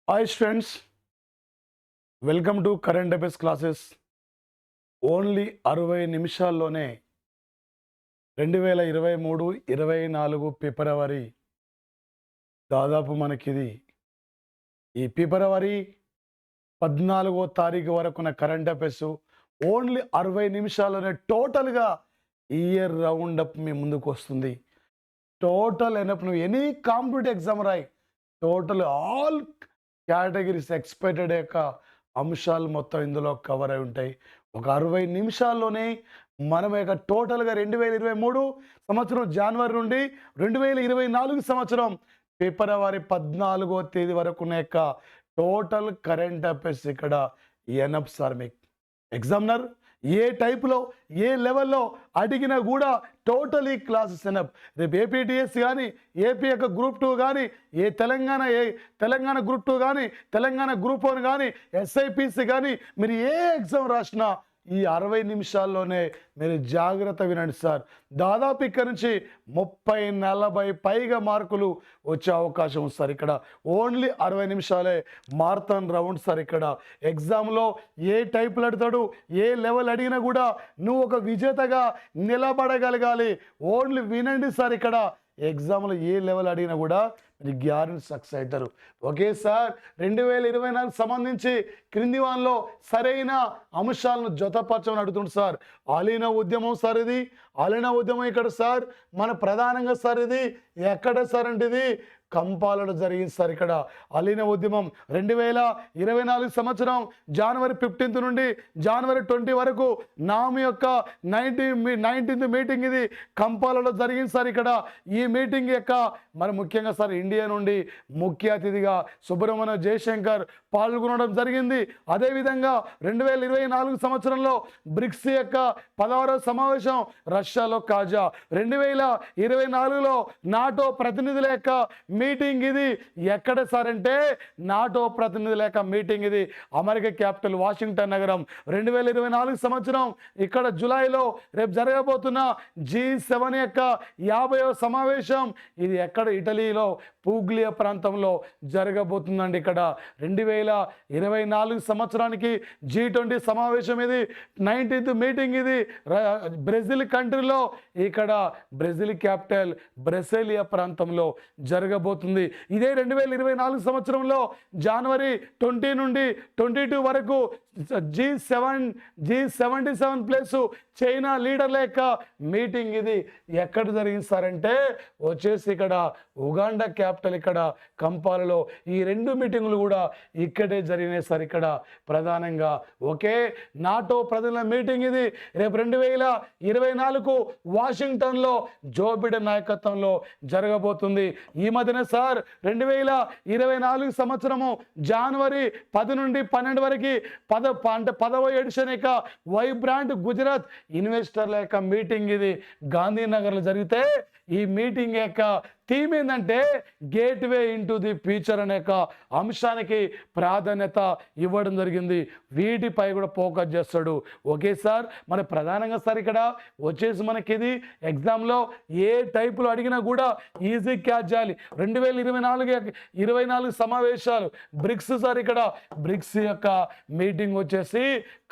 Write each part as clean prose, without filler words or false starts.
Hi students, welcome to current affairs classes. Only 60 నిమిషాల్లోనే 2023-24 ఫిబ్రవరి దాదాపు మనకిది ఈ ఫిబ్రవరి 14వ తారీఖు వరకున్న కరెంట్ అఫైర్స్ ఓన్లీ 60 నిమిషాల్లోనే టోటల్గా ఇయర్ రౌండ్ అప్ మీ ముందుకు వస్తుంది. టోటల్ అయినప్పుడు నువ్వు ఎనీ కాంపిటేటివ్ ఎగ్జామ్ రాయి, టోటల్ ఆల్ కేటగిరీస్ ఎక్స్పెక్టెడ్ యొక్క అంశాలు మొత్తం ఇందులో కవర్ అయి ఉంటాయి. ఒక 60 నిమిషాల్లోనే మనం యొక్క టోటల్గా 2023 సంవత్సరం జనవరి నుండి 2024 సంవత్సరం ఫిబ్రవరి 14వ తేదీ వరకు ఉన్న యొక్క టోటల్ కరెంట్ అఫైర్స్ ఇక్కడ ఎనఫ్ సార్. మీకు ఎగ్జామినర్ ఏ టైపులో ఏ లెవెల్లో అడిగినా కూడా టోటల్ ఈ క్లాసెస్ ఎనఫ్. రేపు ఏపీటీఎస్ కానీ ఏపీ యొక్క గ్రూప్ 2 కానీ తెలంగాణ గ్రూప్ 2 కానీ తెలంగాణ గ్రూప్ 1 కానీ ఎస్ఐపిసి కానీ మీరు ఏ ఎగ్జామ్ రాసినా ఈ 60 నిమిషాల్లోనే మీరు జాగ్రత్త వినండి సార్. దాదాపు ఇక్కడ నుంచి 30-40 పైగా మార్కులు వచ్చే అవకాశం ఉంది సార్. ఇక్కడ ఓన్లీ 60 నిమిషాలే మారథాన్ రౌండ్ సార్. ఇక్కడ ఎగ్జామ్లో ఏ టైపులు అడుగుతాడు, ఏ లెవెల్ అడిగినా కూడా నువ్వు ఒక విజేతగా నిలబడగలగాలి. ఓన్లీ వినండి సార్. ఇక్కడ ఎగ్జామ్లో ఏ లెవెల్ అడిగినా కూడా మీరు గ్యారెంటీ సక్సెస్ అవుతారు. ఓకే సార్, 2024 సంబంధించి క్రింది వాన్లో సరైన అంశాలను జతపరచమని అడుగుతుంది సార్. ఆలీన ఉద్యమం సార్, ఇది ఆలీన ఉద్యమం ఇక్కడ సార్ మన ప్రధానంగా సార్ ఇది ఎక్కడ సార్ అంటే ఇది కంపాలలో జరిగింది సార్. ఇక్కడ అలీన ఉద్యమం 2024 సంవత్సరం జనవరి 15 నుండి జనవరి 20 వరకు నామి యొక్క 19th మీటింగ్ ఇది కంపాలలో జరిగింది సార్. ఇక్కడ ఈ మీటింగ్ యొక్క మరి ముఖ్యంగా సార్ ఇండియా నుండి ముఖ్య అతిథిగా సుబ్రహ్మణ్య జయశంకర్ పాల్గొనడం జరిగింది. అదేవిధంగా 2024 సంవత్సరంలో బ్రిక్స్ యొక్క 16వ సమావేశం రష్యాలో కాజా. 2024లో నాటో ప్రతినిధుల యొక్క మీటింగ్ ఇది ఎక్కడ సార్ అంటే నాటో ప్రతినిధుల యొక్క మీటింగ్ ఇది అమెరికా క్యాపిటల్ వాషింగ్టన్ నగరం. 2024 సంవత్సరం ఇక్కడ జూలైలో రేపు జరగబోతున్న G7 యొక్క 50వ సమావేశం ఇది ఎక్కడ ఇటలీలో పూగ్లియా ప్రాంతంలో జరగబోతుందండి. ఇక్కడ 2024 సంవత్సరానికి G20 సమావేశం ఇది 19th మీటింగ్ ఇది బ్రెజిల్ కంట్రీలో ఇక్కడ బ్రెజిల్ క్యాపిటల్ బ్రెసిలియా ప్రాంతంలో జరగబోతుంది. ఇదే 2024 సంవత్సరంలో జనవరి 20 నుండి 22 వరకు G77 ప్లస్ చైనా లీడర్ల యొక్క మీటింగ్ ఇది ఎక్కడ జరిగింది సార్ అంటే వచ్చేసి ఇక్కడ ఉగాండా క్యాపిటల్ ఇక్కడ కంపాలలో. ఈ 2 మీటింగులు కూడా ఇక్కడే జరిగినాయి సార్. ఇక్కడ ప్రధానంగా ఓకే నాటో ప్రజల మీటింగ్ ఇది రేపు 2024 వాషింగ్టన్లో జో బిడెన్ నాయకత్వంలో జరగబోతుంది. ఈ మధ్యనే సార్ 2024 సంవత్సరము జనవరి 10 నుండి 12 వరకు 10వ ఎడిషన్ యొక్క వైబ్రాంట్ గుజరాత్ ఇన్వెస్టర్ల యొక్క మీటింగ్ ఇది గాంధీనగర్లో జరిగితే ఈ మీటింగ్ యొక్క థీమ్ ఏంటంటే గేట్వే ఇంటూ ది ఫ్యూచర్ అనే యొక్క అంశానికి ప్రాధాన్యత ఇవ్వడం జరిగింది. వీటిపై కూడా ఫోకస్ చేస్తాడు. ఓకే సార్, మన ప్రధానంగా సార్ ఇక్కడ వచ్చేసి మనకి ఇది ఎగ్జామ్లో ఏ టైపులో అడిగినా కూడా ఈజీ క్యాచ్ చేయాలి. 2024 సమావేశాలు బ్రిక్స్ సార్. ఇక్కడ బ్రిక్స్ యొక్క మీటింగ్ వచ్చేసి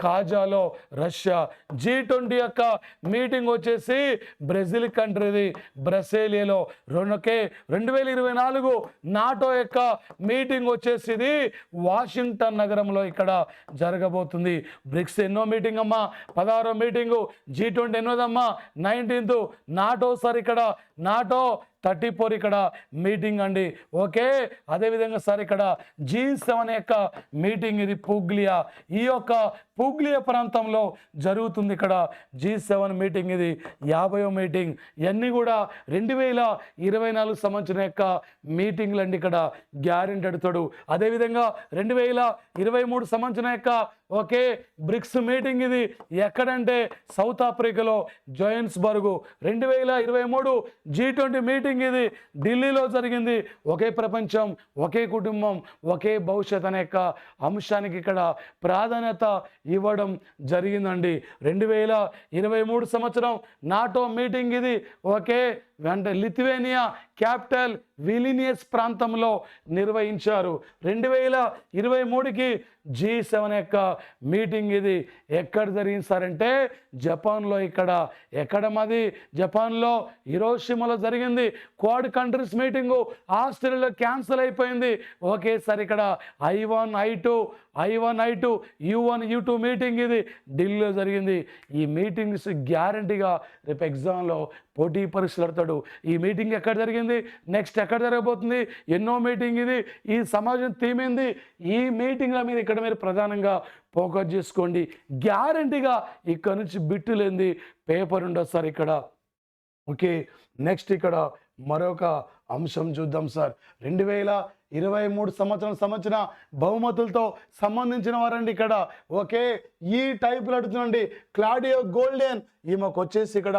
కాజాలో రష్యా. G20 యొక్క మీటింగ్ వచ్చేసి బ్రెజిల్ కంట్రీది బ్రసేలియాలో. 2024 నాటో యొక్క మీటింగ్ వచ్చేసి ఇది వాషింగ్టన్ నగరంలో ఇక్కడ జరగబోతుంది. బ్రిక్స్ ఎన్నో మీటింగ్ అమ్మా 16వ మీటింగు. G20 ఎన్నోదమ్మా 19th. నాటో సార్ ఇక్కడ నాటో 34 ఇక్కడ మీటింగ్ అండి. ఓకే అదేవిధంగా సార్ ఇక్కడ G7 యొక్క మీటింగ్ ఇది పూగ్లియా. ఈ యొక్క పూగ్లియా ప్రాంతంలో జరుగుతుంది. ఇక్కడ G7 మీటింగ్ ఇది 50వ మీటింగ్. ఇవన్నీ కూడా 2024 సంవత్సరం యొక్క మీటింగ్లు అండి. ఇక్కడ గ్యారెంటీ అడుగుతాడు. అదేవిధంగా 2023 సంవత్సరం యొక్క ఓకే బ్రిక్స్ మీటింగ్ ఇది ఎక్కడంటే సౌత్ ఆఫ్రికాలో జోహెన్స్బర్గ్. 2023 G20 మీటింగ్ ఇది ఢిల్లీలో జరిగింది. ఒకే ప్రపంచం ఒకే కుటుంబం ఒకే భవిష్యత్ అనే యొక్క అంశానికి ఇక్కడ ప్రాధాన్యత ఇవ్వడం జరిగిందండి. 2023 సంవత్సరం నాటో మీటింగ్ ఇది ఓకే వెంట లిథువేనియా క్యాపిటల్ విలినియస్ ప్రాంతంలో నిర్వహించారు. 2023కి G7 యొక్క మీటింగ్ ఇది ఎక్కడ జరిగింది సార్ అంటే జపాన్లో. ఎక్కడ మాది జపాన్లో హిరోషిమాలో జరిగింది. క్వాడ్ కంట్రీస్ మీటింగు ఆస్ట్రేలియాలో క్యాన్సిల్ అయిపోయింది. ఒకేసారి ఇక్కడ I1 I2 U1 U2 meeting ఇది ఢిల్లీలో జరిగింది. ఈ మీటింగ్స్ గ్యారంటీగా రేపు ఎగ్జామ్లో పోటీ పరీక్షలు పెడతాడు. ఈ మీటింగ్ ఎక్కడ జరిగింది, నెక్స్ట్ ఎక్కడ జరగబోతుంది, ఎన్నో మీటింగ్ ఇది, ఈ సమాజం థీమ్ ఏంది, ఈ మీటింగ్ల మీద ఇక్కడ మీరు ప్రధానంగా ఫోకస్ చేసుకోండి. గ్యారంటీగా ఇక్కడ నుంచి బిట్టు లేనిది పేపర్ ఉండదు సార్ ఇక్కడ. ఓకే, నెక్స్ట్ ఇక్కడ మరొక అంశం చూద్దాం సార్. 2023 సంబంధించిన బహుమతులతో సంబంధించిన వారండి ఇక్కడ. ఓకే, ఈ టైపులు అడుగుతుందండి. క్లాడియో గోల్డెన్ ఈమెకు వచ్చేసి ఇక్కడ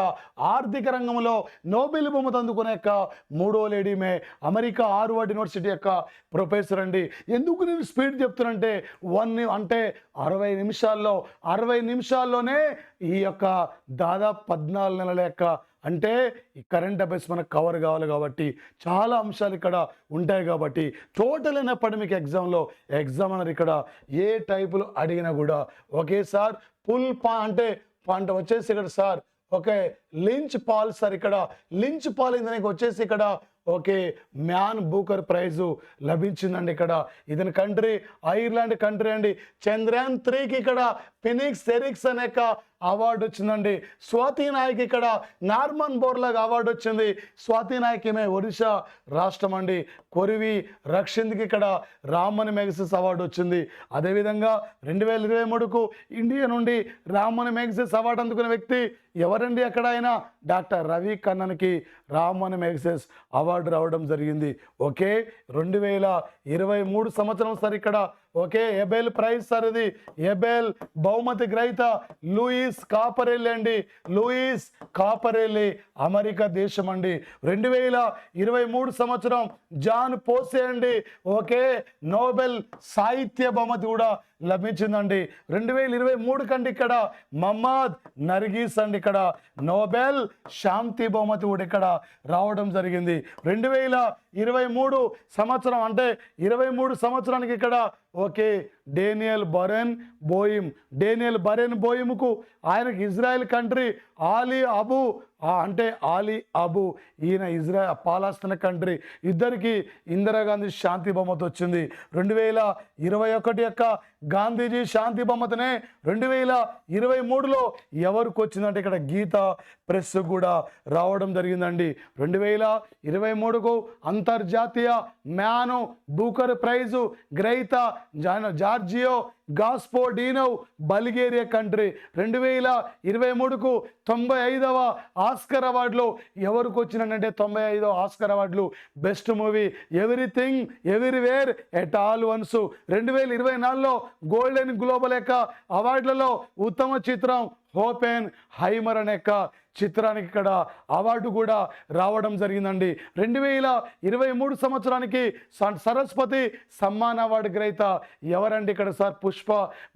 ఆర్థిక రంగంలో నోబెల్ బహుమతి అందుకునే యొక్క 3వ లేడీమే, అమెరికా హార్వర్డ్ యూనివర్సిటీ యొక్క ప్రొఫెసర్ అండి. ఎందుకు నేను స్పీడ్ చెప్తున్నానంటే 60 నిమిషాల్లోనే ఈ యొక్క దాదాపు 14 నెలల యొక్క అంటే ఈ కరెంట్ అఫైర్స్ మనకు కవర్ కావాలి కాబట్టి చాలా అంశాలు ఇక్కడ ఉంటాయి కాబట్టి టోటల్ అయినప్పటి మీకు ఎగ్జామినర్ ఇక్కడ ఏ టైపులు అడిగినా కూడా ఒకేసారి అంటే వచ్చేసి ఇక్కడ sir okay Lynch Paul sir. ఇక్కడ లించ్ పాల్ ఇందానికి వచ్చేసి ఇక్కడ ఓకే మ్యాన్ బూకర్ ప్రైజు లభించిందండి. ఇక్కడ ఇతని కంట్రీ ఐర్లాండ్ కంట్రీ అండి. చంద్రయాన్ 3కి ఇక్కడ ఫినిక్స్ ఎరిక్స్ అనే అవార్డు వచ్చిందండి. స్వాతి నాయక్ ఇక్కడ నార్మన్ బోర్లాగ్ అవార్డు వచ్చింది. స్వాతి నాయక్ ఈమె ఒరిస్సా రాష్ట్రం అండి. కొరివి రక్షింద్కి ఇక్కడ రామన్ మెగసెస్ అవార్డు వచ్చింది. అదేవిధంగా 2023కు ఇండియా నుండి రామన్ మెగసెస్ అవార్డు అందుకున్న వ్యక్తి ఎవరండి అక్కడ ఆయన డాక్టర్ రవి కన్నన్కి రామన్ మెగసెస్ అవార్డు రావడం జరిగింది. ఓకే 2023 సంవత్సరం సార్ ఇక్కడ ఓకే ఎబెల్ ప్రైజ్ సార్. ఇది ఎబెల్ బహుమతి గ్రహీత లూయిస్ కాపరెల్లి అండి. లూయిస్ కాపరెల్లి అమెరికా దేశం అండి. 2023 సంవత్సరం జాన్ పోసే అండి. ఓకే నోబెల్ సాహిత్య బహుమతి కూడా లభించిందండి. 2023 కంటే ఇక్కడ మహమ్మద్ నర్గీస్ అండి ఇక్కడ నోబెల్ శాంతి బహుమతి కూడా ఇక్కడ రావడం జరిగింది. 2023 సంవత్సరం అంటే 23 సంవత్సరానికి ఇక్కడ ఓకే డేనియల్ బరెన్ బోయిమ్కు ఆయనకి ఇజ్రాయెల్ కంట్రీ ఆలీ అబు ఈయన ఇజ్రాయెల్ పాలస్తీనా కంట్రీ ఇద్దరికి ఇందిరాగాంధీ శాంతి బహుమతి వచ్చింది. 2021 యొక్క గాంధీజీ శాంతి బహుమతినే 2023లో ఎవరికి వచ్చిందంటే ఇక్కడ గీతా ప్రెస్ కూడా రావడం జరిగిందండి. 2023కు అంతర్జాతీయ మ్యాన్ బూకర్ ప్రైజు గ్రహీత జార్జియో గాస్పోడినోవ్ బల్గేరియా కంట్రీ. 2023కు 95వ ఆస్కర్ అవార్డులు ఎవరికి వచ్చినంటే 95వ ఆస్కర్ అవార్డులు best movie everything everywhere at all once. 2024లో గోల్డెన్ గ్లోబల్ యొక్క అవార్డులలో ఉత్తమ చిత్రం హోపెన్ హైమర్ అనే చిత్రానికి ఇక్కడ అవార్డు కూడా రావడం జరిగిందండి. 2023 సంవత్సరానికి సరస్వతి సమ్మాన్ అవార్డు గ్రహీత ఎవరండి ఇక్కడ సార్ పుష్ప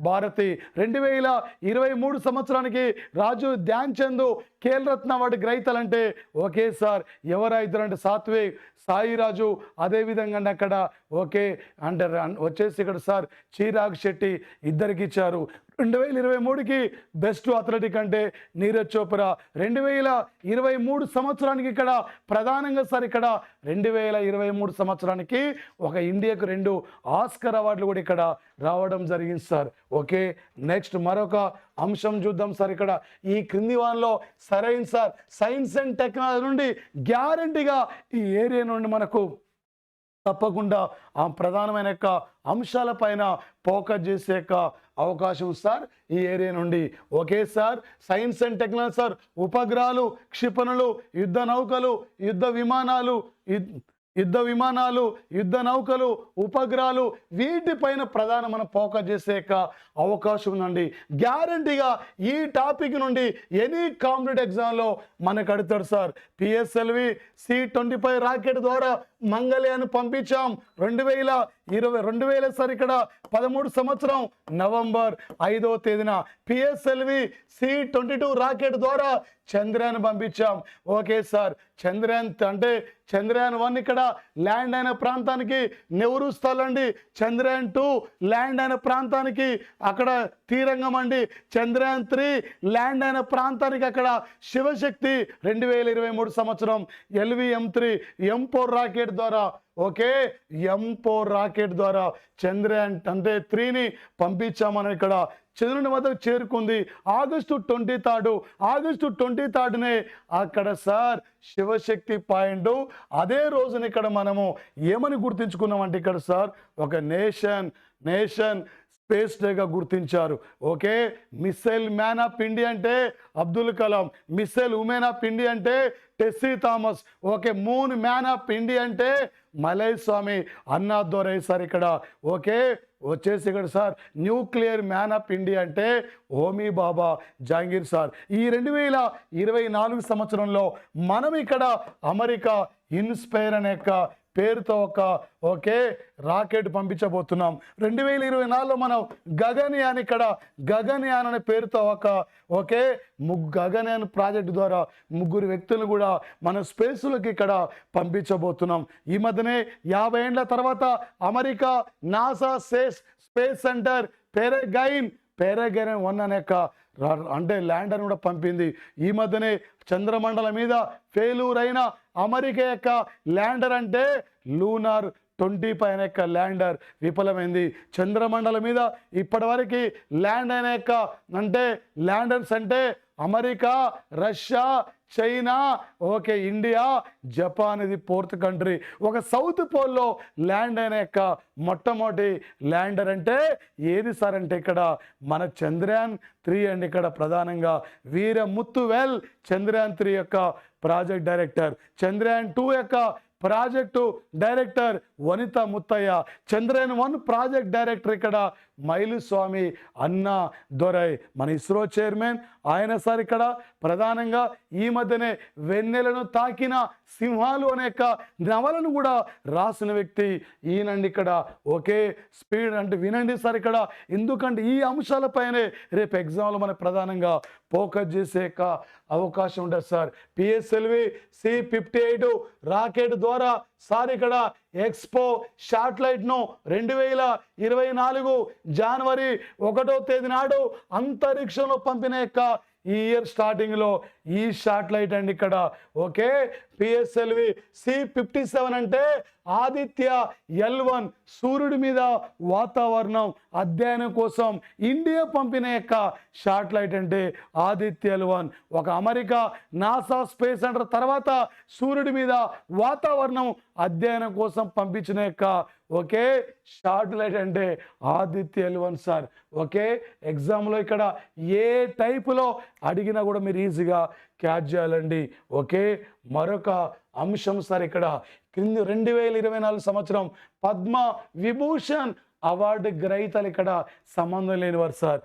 భారతి. 2023 సంవత్సరానికి రాజు ధ్యాన్ చంద్ ఖేల్ రత్న అవార్డు గ్రహీతలంటే ఒకే సార్ ఎవరైతారంటే సాత్విక్ సాయిరాజు అదేవిధంగా అక్కడ ఓకే అంటే వచ్చేసి ఇక్కడ సార్ చిరాగ్ శెట్టి ఇద్దరికి ఇచ్చారు. 2023కి బెస్ట్ అథ్లెటిక్ అంటే నీరజ్ చోప్రా. 2023 సంవత్సరానికి ఇక్కడ ప్రధానంగా సార్ ఇక్కడ 2023 సంవత్సరానికి ఒక ఇండియాకు 2 ఆస్కర్ అవార్డులు కూడా ఇక్కడ రావడం జరిగింది సార్. ఓకే నెక్స్ట్ మరొక అంశం చూద్దాం సార్. ఇక్కడ ఈ క్రింది వానలో సరైన సార్ సైన్స్ అండ్ టెక్నాలజీ నుండి గ్యారంటీగా ఈ ఏరియా నుండి మనకు తప్పకుండా ఆ ప్రధానమైన యొక్క అంశాలపైన ఫోకస్ చేసే యొక్క అవకాశం సార్ ఈ ఏరియా నుండి. Okay sir science and technology sir ఉపగ్రహాలు క్షిపణులు యుద్ధ నౌకలు యుద్ధ నౌకలు ఉపగ్రహాలు వీటిపైన ప్రధాన మనం ఫోకస్ చేసే అవకాశం ఉందండి. గ్యారంటీగా ఈ టాపిక్ నుండి ఎనీ కాంపిటేటివ్ ఎగ్జామ్లో మనకు అడుగుతాడు సార్. PSLV C-25 రాకెట్ ద్వారా మంగళయాన్ పంపించాం. 2000 సార్ ఇక్కడ 13 సంవత్సరం నవంబర్ 5వ తేదీన పిఎస్ఎల్వి C-22 రాకెట్ ద్వారా చంద్రయాన్ పంపించాం. ఓకే సార్, చంద్రయాన్ అంటే చంద్రయాన్-1 ఇక్కడ ల్యాండ్ అయిన ప్రాంతానికి నెహ్రూ స్థల్ అండి. చంద్రయాన్-2 ల్యాండ్ అయిన ప్రాంతానికి అక్కడ తీరంగం అండి. చంద్రయాన్-3 ల్యాండ్ అయిన ప్రాంతానికి అక్కడ శివశక్తి 2023 సంవత్సరం LV-M3 M4 రాకెట్ ద్వారా ఓకే M4 రాకెట్ ద్వారా చంద్రయాన్ అంటే 3ని పంపించామని ఇక్కడ చంద్రుని వద్దకు చేరుకుంది. ఆగస్టు 23నే అక్కడ సార్ శివశక్తి పాయింట్. అదే రోజున ఇక్కడ మనము ఏమని గుర్తించుకున్నామంటే ఇక్కడ సార్ ఒక నేషన్ స్పేస్ డేగా గుర్తించారు. Okay, missile man of India అంటే Abdul Kalam, missile women of India అంటే Tessy Thomas, okay moon man of India అంటే మలై స్వామి అన్నాదొరై సార్ ఇక్కడ. ఓకే వచ్చేసి ఇక్కడ sir nuclear man of India అంటే హోమీ బాబా జహాంగీర్ సార్. ఈ 2024 సంవత్సరంలో మనం ఇక్కడ అమెరికా ఇన్స్పైర్ అనే పేరుతో ఓకే రాకెట్ పంపించబోతున్నాం. 2024లో మనం గగన్యాన్ ఇక్కడ గగన్యాన్ అనే పేరుతో ఓకే గగన్యాన్ ప్రాజెక్ట్ ద్వారా 3 వ్యక్తులను కూడా మన స్పేస్లోకి ఇక్కడ పంపించబోతున్నాం. ఈ మధ్యనే 50 ఏళ్ల తర్వాత అమెరికా నాసా స్పేస్ సెంటర్ పెరెగైన్ 1 అనే అంటే ల్యాండర్ కూడా పంపింది. ఈ మధ్యనే చంద్రమండలం మీద ఫెయిల్యూర్ అయిన అమెరికా యొక్క ల్యాండర్ అంటే లూనార్ 25 అనే ల్యాండర్ విఫలమైంది. చంద్రమండలం మీద ఇప్పటివరకు ల్యాండ్ అయిన అంటే ల్యాండర్స్ అంటే America, Russia, China, okay India, Japan, ఇది 4th కంట్రీ. ఒక సౌత్ పోల్లో ల్యాండ్ అయిన మొట్టమొదటి ల్యాండర్ అంటే ఏది సార్ అంటే ఇక్కడ మన చంద్రయాన్-3 అండి. ఇక్కడ ప్రధానంగా వీర ముత్తువేల్ చంద్రయాన్-3 యొక్క ప్రాజెక్ట్ డైరెక్టర్, చంద్రయాన్-2 యొక్క ప్రాజెక్టు డైరెక్టర్ వనిత ముత్తయ్య, చంద్రయాన్-1 ప్రాజెక్ట్ డైరెక్టర్ ఇక్కడ మైలుస్వామి అన్నా దొరై మన ఇస్రో చైర్మన్ ఆయన సార్. ఇక్కడ ప్రధానంగా ఈ మధ్యనే వెన్నెలను తాకిన సింహాలు అనే నవలను కూడా రాసిన వ్యక్తి ఈయనండి ఇక్కడ. ఓకే స్పీడ్ అంటే వినండి సార్ ఇక్కడ, ఎందుకంటే ఈ అంశాలపైనే రేపు ఎగ్జామ్లో మనకు ప్రధానంగా ఫోకస్ చేసే అవకాశం ఉంటుంది సార్. పిఎస్ఎల్వి C-58 రాకెట్ ద్వారా సార్ ఇక్కడ ఎక్స్పో శాటిలైట్ను 2024 జనవరి 1వ తేదీ నాడు అంతరిక్షంలో పంపిన ఈ ఇయర్ స్టార్టింగ్లో ఈ శాటిలైట్ అండి ఇక్కడ. ఓకే పిఎస్ఎల్వి C-57 అంటే ఆదిత్య L1 సూర్యుడి మీద వాతావరణం అధ్యయనం కోసం ఇండియా పంపిన శాటిలైట్ అంటే ఆదిత్య L1. ఒక అమెరికా నాసా స్పేస్ సెంటర్ తర్వాత సూర్యుడి మీద వాతావరణం అధ్యయనం కోసం పంపించిన ఓకే శాటిలైట్ అంటే ఆదిత్య L1 సార్. ఓకే ఎగ్జామ్లో ఇక్కడ ఏ టైపులో అడిగినా కూడా మీరు ఈజీగా క్యాచ్ చేయాలండి. ఓకే మరొక అంశం సార్ ఇక్కడ 2024 సంవత్సరం పద్మ విభూషణ్ అవార్డు గ్రహీతలు ఇక్కడ సంబంధం లేనివారు సార్.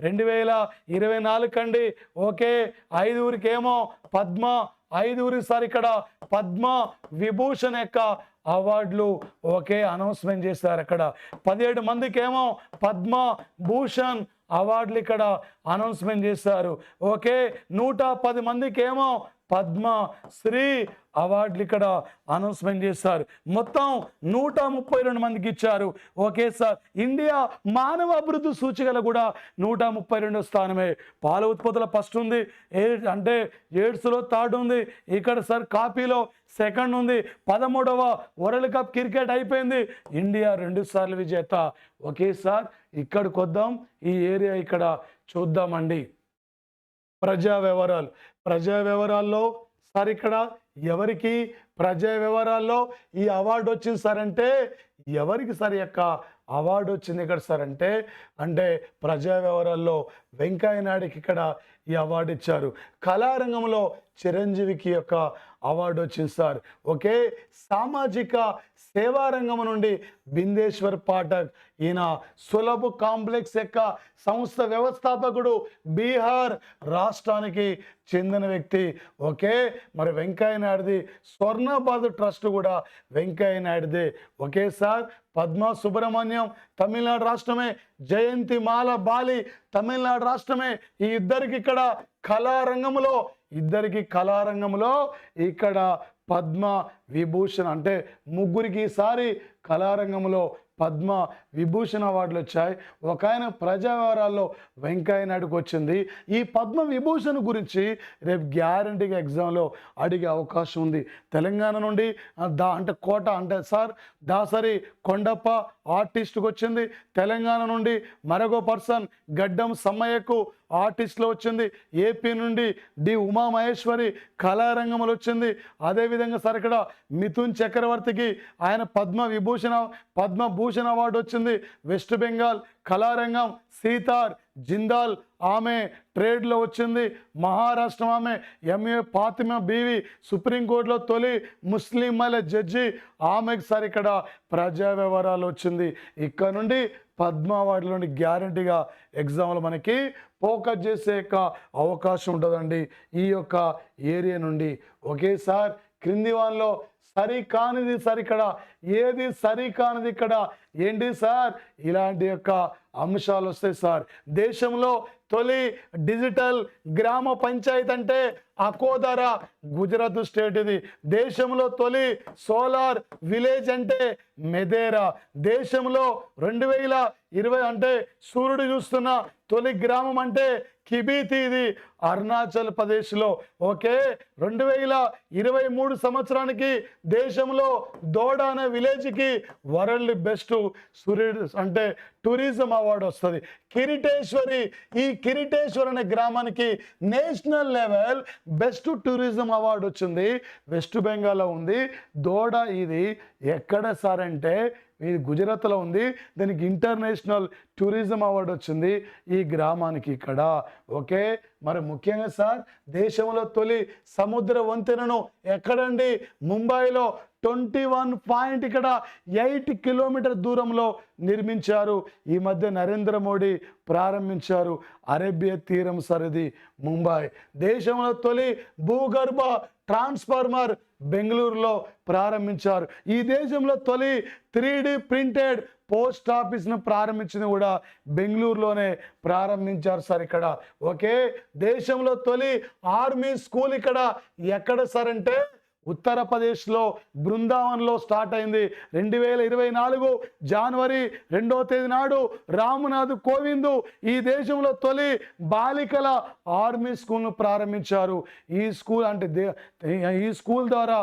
2024 కండి ఓకే 5 ఏమో పద్మ, 5 సార్ ఇక్కడ పద్మ విభూషణ్ అవార్డులు ఓకే అనౌన్స్మెంట్ చేశారు. అక్కడ 17 మందికి ఏమో పద్మ భూషణ్ అవార్డులు ఇక్కడ అనౌన్స్మెంట్ చేశారు. ఓకే 110 మందికి ఏమో పద్మశ్రీ అవార్డులు ఇక్కడ అనౌన్స్మెంట్ చేశారు. మొత్తం 132 మందికి ఇచ్చారు. ఓకే సార్ ఇండియా మానవ అభివృద్ధి సూచికలో కూడా 132వ స్థానమే. పాల ఉత్పత్తుల ఫస్ట్ ఉంది, అంటే ఎయిడ్స్లో థర్డ్ ఉంది. ఇక్కడ సార్ కాపీలో సెకండ్ ఉంది. 13వ వరల్డ్ కప్ క్రికెట్ అయిపోయింది, ఇండియా 2 సార్లు విజేత. ఓకే సార్ ఇక్కడికి వద్దాం, ఈ ఏరియా ఇక్కడ చూద్దామండి. ప్రజా వ్యవహారాల్లో సార్ ఇక్కడ ఎవరికి ప్రజా వ్యవహారాల్లో ఈ అవార్డు వచ్చింది సార్ అంటే ఎవరికి సార్ యొక్క అవార్డు వచ్చింది ఇక్కడ సార్ అంటే ప్రజా వ్యవహారాల్లో వెంకయ్య నాయుడుకి ఇక్కడ ఈ అవార్డు ఇచ్చారు. కళారంగంలో చిరంజీవికి యొక్క అవార్డు వచ్చింది సార్. ఓకే, సామాజిక సేవా రంగం నుండి బిందేశ్వర్ పాఠక్, ఈయన సులభ్ కాంప్లెక్స్ యొక్క సంస్థ వ్యవస్థాపకుడు, బీహార్ రాష్ట్రానికి చెందిన వ్యక్తి. ఓకే, మరి వెంకయ్య నాయుడుది స్వర్ణబాదు ట్రస్ట్ కూడా వెంకయ్య నాయుడుదే. ఓకే సార్, పద్మా సుబ్రహ్మణ్యం తమిళనాడు రాష్ట్రమే, జయంతి మాల బాలి తమిళనాడు రాష్ట్రమే. ఈ ఇద్దరికి ఇక్కడ కళారంగంలో ఇక్కడ పద్మ విభూషణ్ అంటే ముగ్గురికి ఈసారి కళారంగంలో పద్మ విభూషణ్ అవార్డులు వచ్చాయి. ఒక ఆయన ప్రజా వ్యవహారాల్లో వెంకయ్య నాయుడుకు వచ్చింది. ఈ పద్మ విభూషణ్ గురించి రేపు గ్యారంటీగా ఎగ్జామ్లో అడిగే అవకాశం ఉంది. తెలంగాణ నుండి అంటే కోట అంటే సార్ దాసరి కొండప్ప ఆర్టిస్ట్కి వచ్చింది. తెలంగాణ నుండి మరొక పర్సన్ గడ్డం సమ్మయ్యకు ఆర్టిస్ట్లో వచ్చింది. ఏపీ నుండి డి ఉమామహేశ్వరి కళారంగంలో వచ్చింది. అదేవిధంగా సార్ ఇక్కడ మిథున్ చక్రవర్తికి ఆయన పద్మభూషణ్ అవార్డు వచ్చింది. వెస్ట్ బెంగాల్ కళారంగం సీతార్ జిందాల్ ఆమె ట్రేడ్లో వచ్చింది. మహారాష్ట్ర ఆమె ఎంఏ ఫాతిమా బీవి సుప్రీంకోర్టులో తొలి ముస్లిం మహిళ జడ్జి, ఆమెకు సార్ ఇక్కడ ప్రజా వ్యవహారాలు వచ్చింది. ఇక్కడ నుండి పద్మ అవార్డులోని గ్యారంటీగా ఎగ్జామ్లో మనకి ఫోకస్ చేసే అవకాశం ఉంటుందండి ఈ యొక్క ఏరియా నుండి. ఓకే సార్, క్రింది వాన్లో సరికానిది సార్, ఇక్కడ ఏది సరికానిది ఇక్కడ ఏంటి సార్, ఇలాంటి యొక్క అంశాలు వస్తాయి సార్. దేశంలో తొలి డిజిటల్ గ్రామ పంచాయతీ అంటే అకోదరా, గుజరాత్ స్టేట్ ఇది. దేశంలో తొలి సోలార్ విలేజ్ అంటే మెదేరా. దేశంలో 2020 అంటే సూర్యుడు చూస్తున్న తొలి గ్రామం అంటే కిబీతి, ఇది అరుణాచల్ ప్రదేశ్లో. ఓకే, 2023 సంవత్సరానికి దేశంలో దోడా అనే విలేజ్కి వరల్డ్ బెస్ట్ సూర్యుడు అంటే టూరిజం అవార్డు వస్తుంది. కిరీటేశ్వరి, ఈ కిరీటేశ్వర్ అనే గ్రామానికి national level best tourism award వచ్చింది. వెస్ట్ బెంగాల్లో ఉంది. దోడా ఇది ఎక్కడ సార్ అంటే ఇది గుజరాత్లో ఉంది. దీనికి ఇంటర్నేషనల్ టూరిజం అవార్డు వచ్చింది ఈ గ్రామానికి ఇక్కడ. ఓకే, మరి ముఖ్యంగా సార్ దేశంలో తొలి సముద్ర వంతెనను ఎక్కడండి, ముంబైలో 21.8 కిలోమీటర్ దూరంలో నిర్మించారు. ఈ మధ్య నరేంద్ర మోడీ ప్రారంభించారు. అరేబియా తీరం సరిది ముంబై. దేశంలో తొలి భూగర్భ ట్రాన్స్ఫార్మర్ బెంగళూరులో ప్రారంభించారు. ఈ దేశంలో తొలి 3D ప్రింటెడ్ పోస్ట్ ఆఫీస్ను ప్రారంభించింది కూడా బెంగళూరులోనే ప్రారంభించారు సార్ ఇక్కడ. ఓకే, దేశంలో తొలి ఆర్మీ స్కూల్ ఇక్కడ ఎక్కడ సార్ అంటే ఉత్తరప్రదేశ్లో బృందావన్లో స్టార్ట్ అయింది. 2024 జనవరి 2వ తేదీ నాడు రామ్నాథ్ కోవింద్ ఈ దేశంలో తొలి బాలికల ఆర్మీ స్కూల్ను ప్రారంభించారు. ఈ స్కూల్ అంటే ఈ స్కూల్ ద్వారా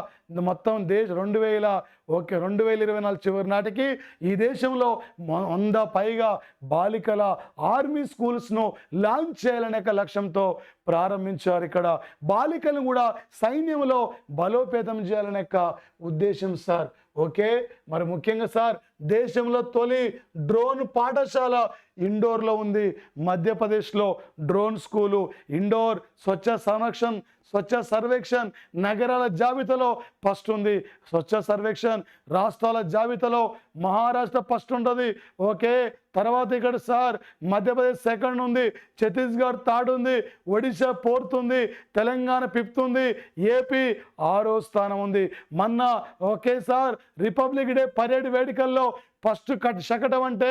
మొత్తం 2024 చివరి నాటికి ఈ దేశంలో 100 పైగా బాలికల ఆర్మీ స్కూల్స్ను లాంచ్ చేయాలనే లక్ష్యంతో ప్రారంభించారు. ఇక్కడ బాలికలను కూడా సైన్యంలో బలోపేతం చేయాలనే ఉద్దేశం సార్. ఓకే, మరి ముఖ్యంగా సార్ దేశంలో తొలి డ్రోన్ పాఠశాల ఇండోర్లో ఉంది. మధ్యప్రదేశ్లో డ్రోన్ స్కూలు ఇండోర్ స్వచ్ఛ సర్వేక్షణ్ నగరాల జాబితాలో ఫస్ట్ ఉంది. స్వచ్ఛ సర్వేక్షణ్ రాష్ట్రాల జాబితాలో మహారాష్ట్ర ఫస్ట్ ఉంటుంది. ఓకే, తర్వాత ఇక్కడ సార్ మధ్యప్రదేశ్ సెకండ్ ఉంది, ఛత్తీస్గఢ్ థర్డ్ ఉంది, ఒడిశా ఫోర్త్ ఉంది, తెలంగాణ ఫిఫ్త్ ఉంది, ఏపీ 6వ స్థానం ఉంది. మొన్న okay sir republic day parade వేడుకల్లో ఫస్ట్ శకటం అంటే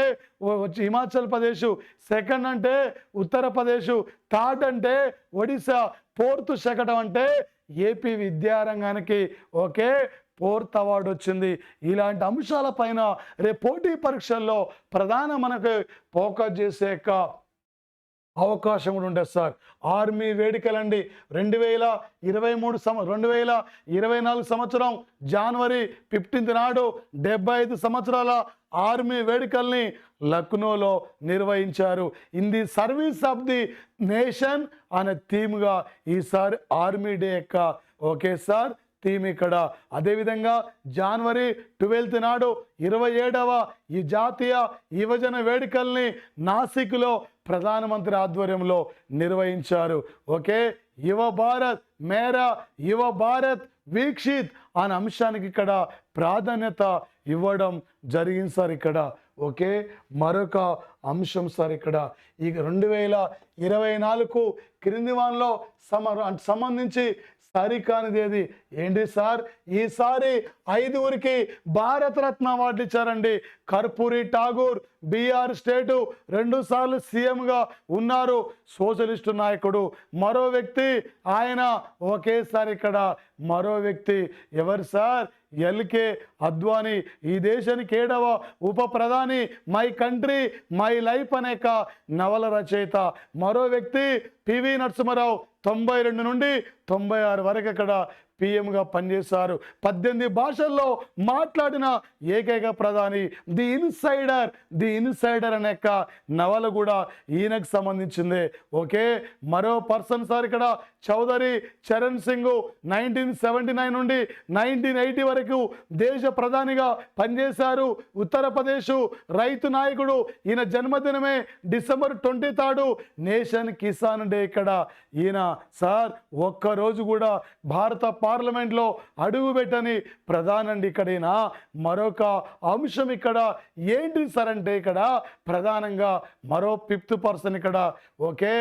వచ్చి హిమాచల్ ప్రదేశ్, సెకండ్ అంటే ఉత్తరప్రదేశ్, థర్డ్ అంటే ఒడిశా, ఫోర్త్ శకటం అంటే ఏపీ విద్యారంగానికి ఓకే 4th అవార్డు వచ్చింది. ఇలాంటి అంశాలపైన రేపు పోటీ పరీక్షల్లో ప్రధాన మనకు ఫోకస్ చేసే అవకాశం కూడా ఉంటుంది సార్. ఆర్మీ వేడుకలండి 2024 సంవత్సరం జనవరి 15 నాడు 75 సంవత్సరాల ఆర్మీ వేడుకల్ని లక్నోలో నిర్వహించారు. In the service of the nation అనే థీమ్గా ఈసారి ఆర్మీ డే యొక్క ఓకే సార్ థీమ్ ఇక్కడ. అదేవిధంగా జనవరి 12 నాడు 27వ ఈ జాతీయ యువజన వేడుకల్ని నాసిక్లో ప్రధానమంత్రి ఆధ్వర్యంలో నిర్వహించారు. ఓకే, యువ భారత్ మేరా యువ భారత్ వీక్షిత్ అనే అంశానికి ఇక్కడ ప్రాధాన్యత ఇవ్వడం జరిగింది సార్ ఇక్కడ. ఓకే, మరొక అంశం సార్ ఇక్కడ ఈ 2024 క్రింది వాన్లో సంబంధించి సరికానిది ఏది ఏంటి సార్? ఈసారి 5గురికి భారతరత్న అవార్డు ఇచ్చారండి. కర్పూరి ఠాగూర్ బీహార్ స్టేటు 2 సార్లు సీఎంగా ఉన్నారు, సోషలిస్టు నాయకుడు. మరో వ్యక్తి ఆయన ఒకేసారి ఇక్కడ మరో వ్యక్తి ఎవరు సార్? ఎల్కే అద్వానీ, ఈ దేశానికి 7వ ఉప ప్రధాని, మై కంట్రీ మై లైఫ్ అనేక నవల రచయిత. మరో వ్యక్తి పివి నరసింహారావు 92 నుండి 96 వరకు అక్కడ పిఎంగా పనిచేశారు. 18 భాషల్లో మాట్లాడిన ఏకైక ప్రధాని. ది ఇన్సైడర్ అనే నవల కూడా ఈయనకు సంబంధించిందే. ఓకే, మరో పర్సన్ సార్ ఇక్కడ చౌదరి చరణ్ సింగ్ 1979 నుండి 1980 వరకు దేశ ప్రధానిగా పనిచేశారు. ఉత్తరప్రదేశ్ రైతు నాయకుడు. ఈయన జన్మదినమే డిసెంబర్ 23 నేషన్ కిసాన్ డే. ఇక్కడ ఈయన సార్ ఒక్కరోజు కూడా భారత పార్లమెంట్లో అడుగు పెట్టని ప్రధానండి ఇక్కడైనా. మరొక అంశం ఇక్కడ ఏంటి సార్ అంటే ఇక్కడ ప్రధానంగా మరో 5th పర్సన్ ఇక్కడ. ఓకే,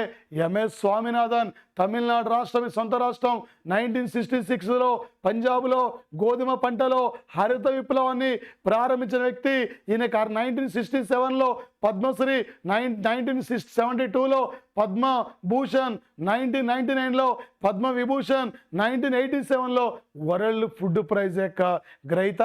ఎంఎస్ స్వామినాథన్, తమిళనాడు రాష్ట్రం, సొంత రాష్ట్రం. 1966లో పంజాబ్లో గోధుమ పంటలో హరిత విప్లవాన్ని ప్రారంభించిన వ్యక్తి ఈయన. 1967లో పద్మశ్రీ, 1972లో పద్మభూషణ్, 1999లో పద్మ విభూషణ్, 1987లో వరల్డ్ ఫుడ్ ప్రైజ్ యొక్క గ్రహీత.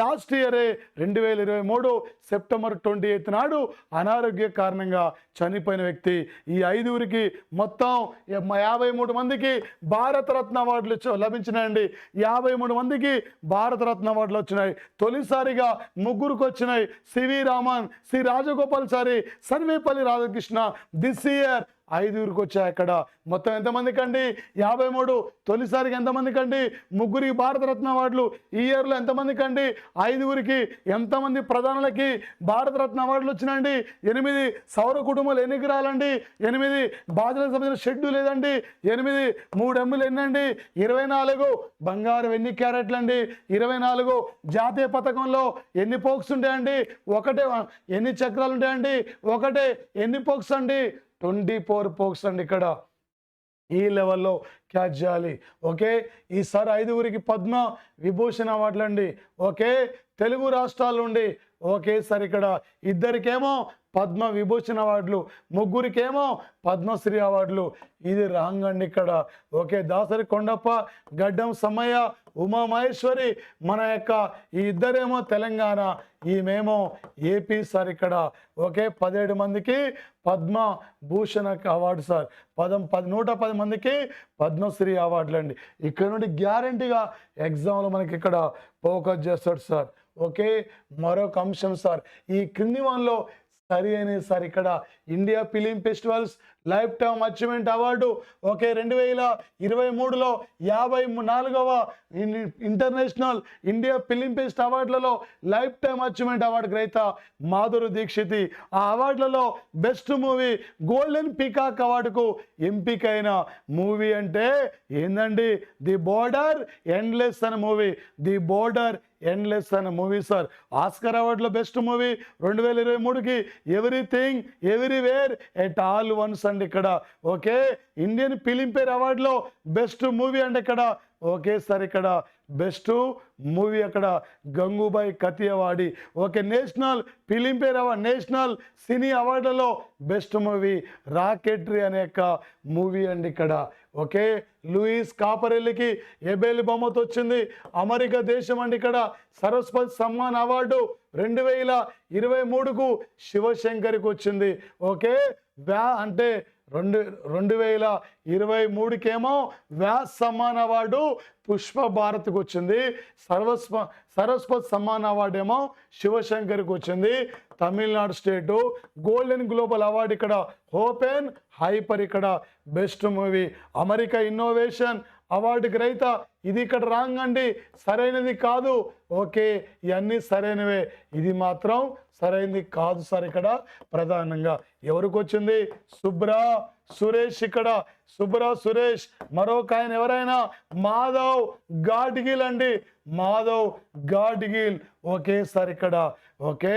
లాస్ట్ ఇయరే 2023 సెప్టెంబర్ 28 నాడు అనారోగ్య కారణంగా చనిపోయిన వ్యక్తి. ఈ 5గురికి మొత్తం 53 మందికి భారతరత్న అవార్డులు లభించినాయండి. 53 మందికి భారతరత్న అవార్డులు వచ్చినాయి. తొలిసారిగా 3గురికి వచ్చినాయి. C V Raman, C Rajagopalachari, Sarvepalli Radhakrishna. This year 5గురికి వచ్చాయి. అక్కడ మొత్తం ఎంతమందికి అండి? 53. తొలిసారిగా ఎంతమందికి అండి? 3గురికి భారతరత్న అవార్డులు. ఈ ఇయర్లో ఎంతమందికి అండి? 5గురికి. ఎంతమంది ప్రధానులకి భారతరత్న అవార్డులు వచ్చినాయండి? 8. సౌర కుటుంబాలు ఎన్ని గ్రహాలండి? 8. బాధ్యతలకు సంబంధించిన షెడ్యూల్ లేదండి? 8. 3 ఎమ్ములు ఎన్నండి? 24. బంగారం ఎన్ని క్యారెట్లు అండి? 24. జాతీయ పథకంలో ఎన్ని పోక్స్ ఉంటాయండి? 1. ఎన్ని చక్రాలు ఉంటాయండి? 1. ఎన్ని పోక్స్ అండి? 24 పోక్స్ అండి ఇక్కడ. ఈ లెవెల్లో క్యాచ్ చేయాలి. ఓకే, ఈసారి 5గురికి పద్మ విభూషణ్ అవార్డులు అండి. ఓకే, తెలుగు రాష్ట్రాల నుండి ఒకేసారి ఇక్కడ 2కేమో పద్మ విభూషణ్ అవార్డులు, 3కేమో పద్మశ్రీ అవార్డులు. ఇది రాంగ్ అండి ఇక్కడ. ఓకే, దాసరి కొండప్ప, గడ్డం సమ్మయ్య, ఉమామహేశ్వరి మన యొక్క ఈ 2 తెలంగాణ, ఈమెమో ఏపీ సార్ ఇక్కడ. ఓకే, 17 మందికి పద్మ భూషణ అవార్డు సార్. 110 మందికి పద్మశ్రీ అవార్డులు అండి. ఇక్కడ నుండి గ్యారంటీగా ఎగ్జామ్లో మనకి ఇక్కడ ఫోకస్ చేస్తాడు సార్. ఓకే, మరొక అంశం సార్ ఈ క్రింది వాన్లో సరి అయినది సార్ ఇక్కడ. India film festivals lifetime achievement award. Okay, 2023లో 54వ ఇంటర్నేషనల్ ఇండియా ఫిలిం ఫెస్ట్ అవార్డులలో లైఫ్ టైమ్ అచీవ్మెంట్ అవార్డు గ్రహీత మాధురి దీక్షిత్. ఆ అవార్డులలో బెస్ట్ మూవీ గోల్డెన్ పీకాక్ అవార్డుకు ఎంపికైన మూవీ అంటే ఏందండి? ది బోర్డర్ ఎండ్లెస్ అనే మూవీ. ది బోర్డర్ ఎండ్లెస్ అనే మూవీ సార్. ఆస్కర్ అవార్డులో బెస్ట్ మూవీ 2023కి everything everywhere at all once అండి ఇక్కడ. ఓకే, ఇండియన్ ఫిలింఫేర్ అవార్డులో బెస్ట్ మూవీ అంటే ఇక్కడ. ఓకే సార్, ఇక్కడ బెస్ట్ మూవీ అక్కడ Gangubai Kathiawadi. Okay, national filmfare award, national cine అవార్డులలో బెస్ట్ మూవీ రాకెట్రీ అనే మూవీ అండి ఇక్కడ. ఓకే, లూయిస్ కాపరెల్లికి ఎబెల్ బహుమతి వచ్చింది. అమెరికా దేశం అండి ఇక్కడ. సరస్వతి సమ్మాన్ అవార్డు 2023కు శివశంకర్కి వచ్చింది. ఓకే, అంటే 2023కేమో వ్యాస్ సమ్మాన్ అవార్డు పుష్ప భారత్కి వచ్చింది. సరస్వతి సమ్మాన్ అవార్డు ఏమో శివశంకర్కి వచ్చింది. తమిళనాడు స్టేటు గోల్డెన్ గ్లోబల్ అవార్డు ఇక్కడ ఓపెన్ హైపర్ ఇక్కడ best movie. America innovation award గ్రహీత, ఇది ఇక్కడ రాంగ్ అండి, సరైనది కాదు. ఓకే, ఇవన్నీ సరైనవే, ఇది మాత్రం సరైనది కాదు సార్. ఇక్కడ ప్రధానంగా ఎవరికి వచ్చింది? శుభ్రా సురేష్. ఇక్కడ శుభ్రా సురేష్. మరొక ఆయన ఎవరైనా? మాధవ్ గాడ్గిల్ అండి, మాధవ్ గాడ్గిల్. ఓకే సార్, ఇక్కడ ఓకే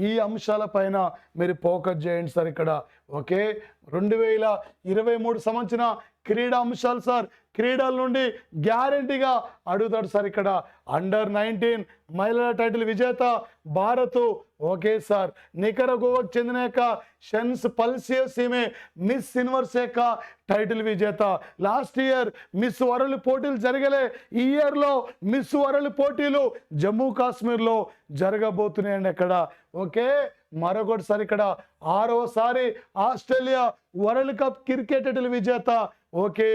ఈ అంశాల పైన మీరు ఫోకస్ చేయండి సార్. ఇక్కడ ఓకే 2023 సంవత్సరం క్రీడా అంశాలు సార్. క్రీడల నుండి గ్యారంటీగా అడుగుతాడు సార్. ఇక్కడ అండర్-19 మహిళల టైటిల్ విజేత భారత్. ఓకే సార్, నికరగోవాకు చెందిన యొక్క షెన్స్ పల్సియస్ ఈమె మిస్ యూనివర్స్ యొక్క టైటిల్ విజేత. లాస్ట్ ఇయర్ మిస్ వరల్డ్ పోటీలు జరగలే, ఈ ఇయర్లో మిస్ వరల్డ్ పోటీలు జమ్మూ కాశ్మీర్లో జరగబోతున్నాయండి అక్కడ. ఓకే, మరొకటిసారి ఇక్కడ 6వసారి Australia world cup cricket title విజేత. ఓకే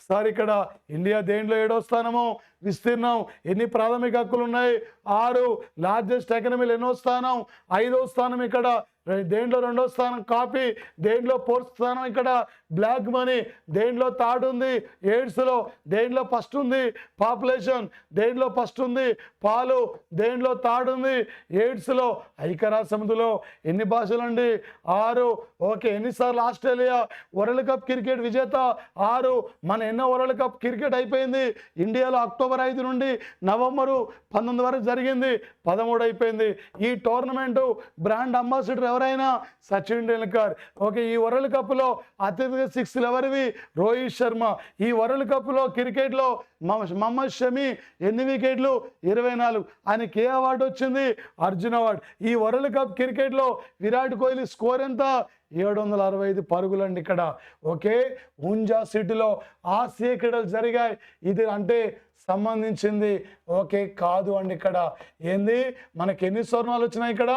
సార్, ఇక్కడ ఇండియా దేంట్లో 7వ స్థానము, విస్తీర్ణం ఎన్ని ప్రాథమిక హక్కులు ఉన్నాయి? 6. లార్జెస్ట్ ఎకనమీలు ఎన్నో స్థానం? 5వ స్థానం. ఇక్కడ దేంట్లో 2వ స్థానం కాఫీ, దేంట్లో 4th స్థానం ఇక్కడ బ్లాక్ మనీ, దేంట్లో థర్డ్ ఉంది ఎయిడ్స్లో, దేంట్లో ఫస్ట్ ఉంది పాపులేషన్, దేంట్లో ఫస్ట్ ఉంది పాలు, దేంట్లో థర్డ్ ఉంది ఎయిడ్స్లో. ఐక్యరాజ్య సమితిలో ఎన్ని భాషలు అండి? 6. ఓకే, ఎన్నిసార్లు ఆస్ట్రేలియా వరల్డ్ కప్ క్రికెట్ విజేత? 6. మన ఎన్నో వరల్డ్ కప్ క్రికెట్ అయిపోయింది? ఇండియాలో అక్టోబర్ 5 నుండి నవంబరు 19 వరకు జరిగింది, 13 అయిపోయింది. ఈ టోర్నమెంటు బ్రాండ్ అంబాసిడర్ ఎవరైనా? సచిన్ టెండూల్కర్. ఓకే, ఈ వరల్డ్ కప్లో అత్యధిక 6లు ఎవరివి? రోహిత్ శర్మ. ఈ వరల్డ్ కప్లో క్రికెట్లో మహమ్మద్ షమి ఎన్ని వికెట్లు? 24. ఆయనకి ఏ అవార్డు వచ్చింది? అర్జున్ అవార్డు. ఈ వరల్డ్ కప్ క్రికెట్లో విరాట్ కోహ్లీ స్కోర్ ఎంత? 765 పరుగులండి ఇక్కడ. ఓకే, ఉంజా సిటీలో ఆసియా క్రీడలు జరిగాయి. ఇది అంటే సంబంధించింది ఓకే కాదు అండి. ఇక్కడ ఏంది? మనకి ఎన్ని స్వర్ణాలు వచ్చినాయి? ఇక్కడ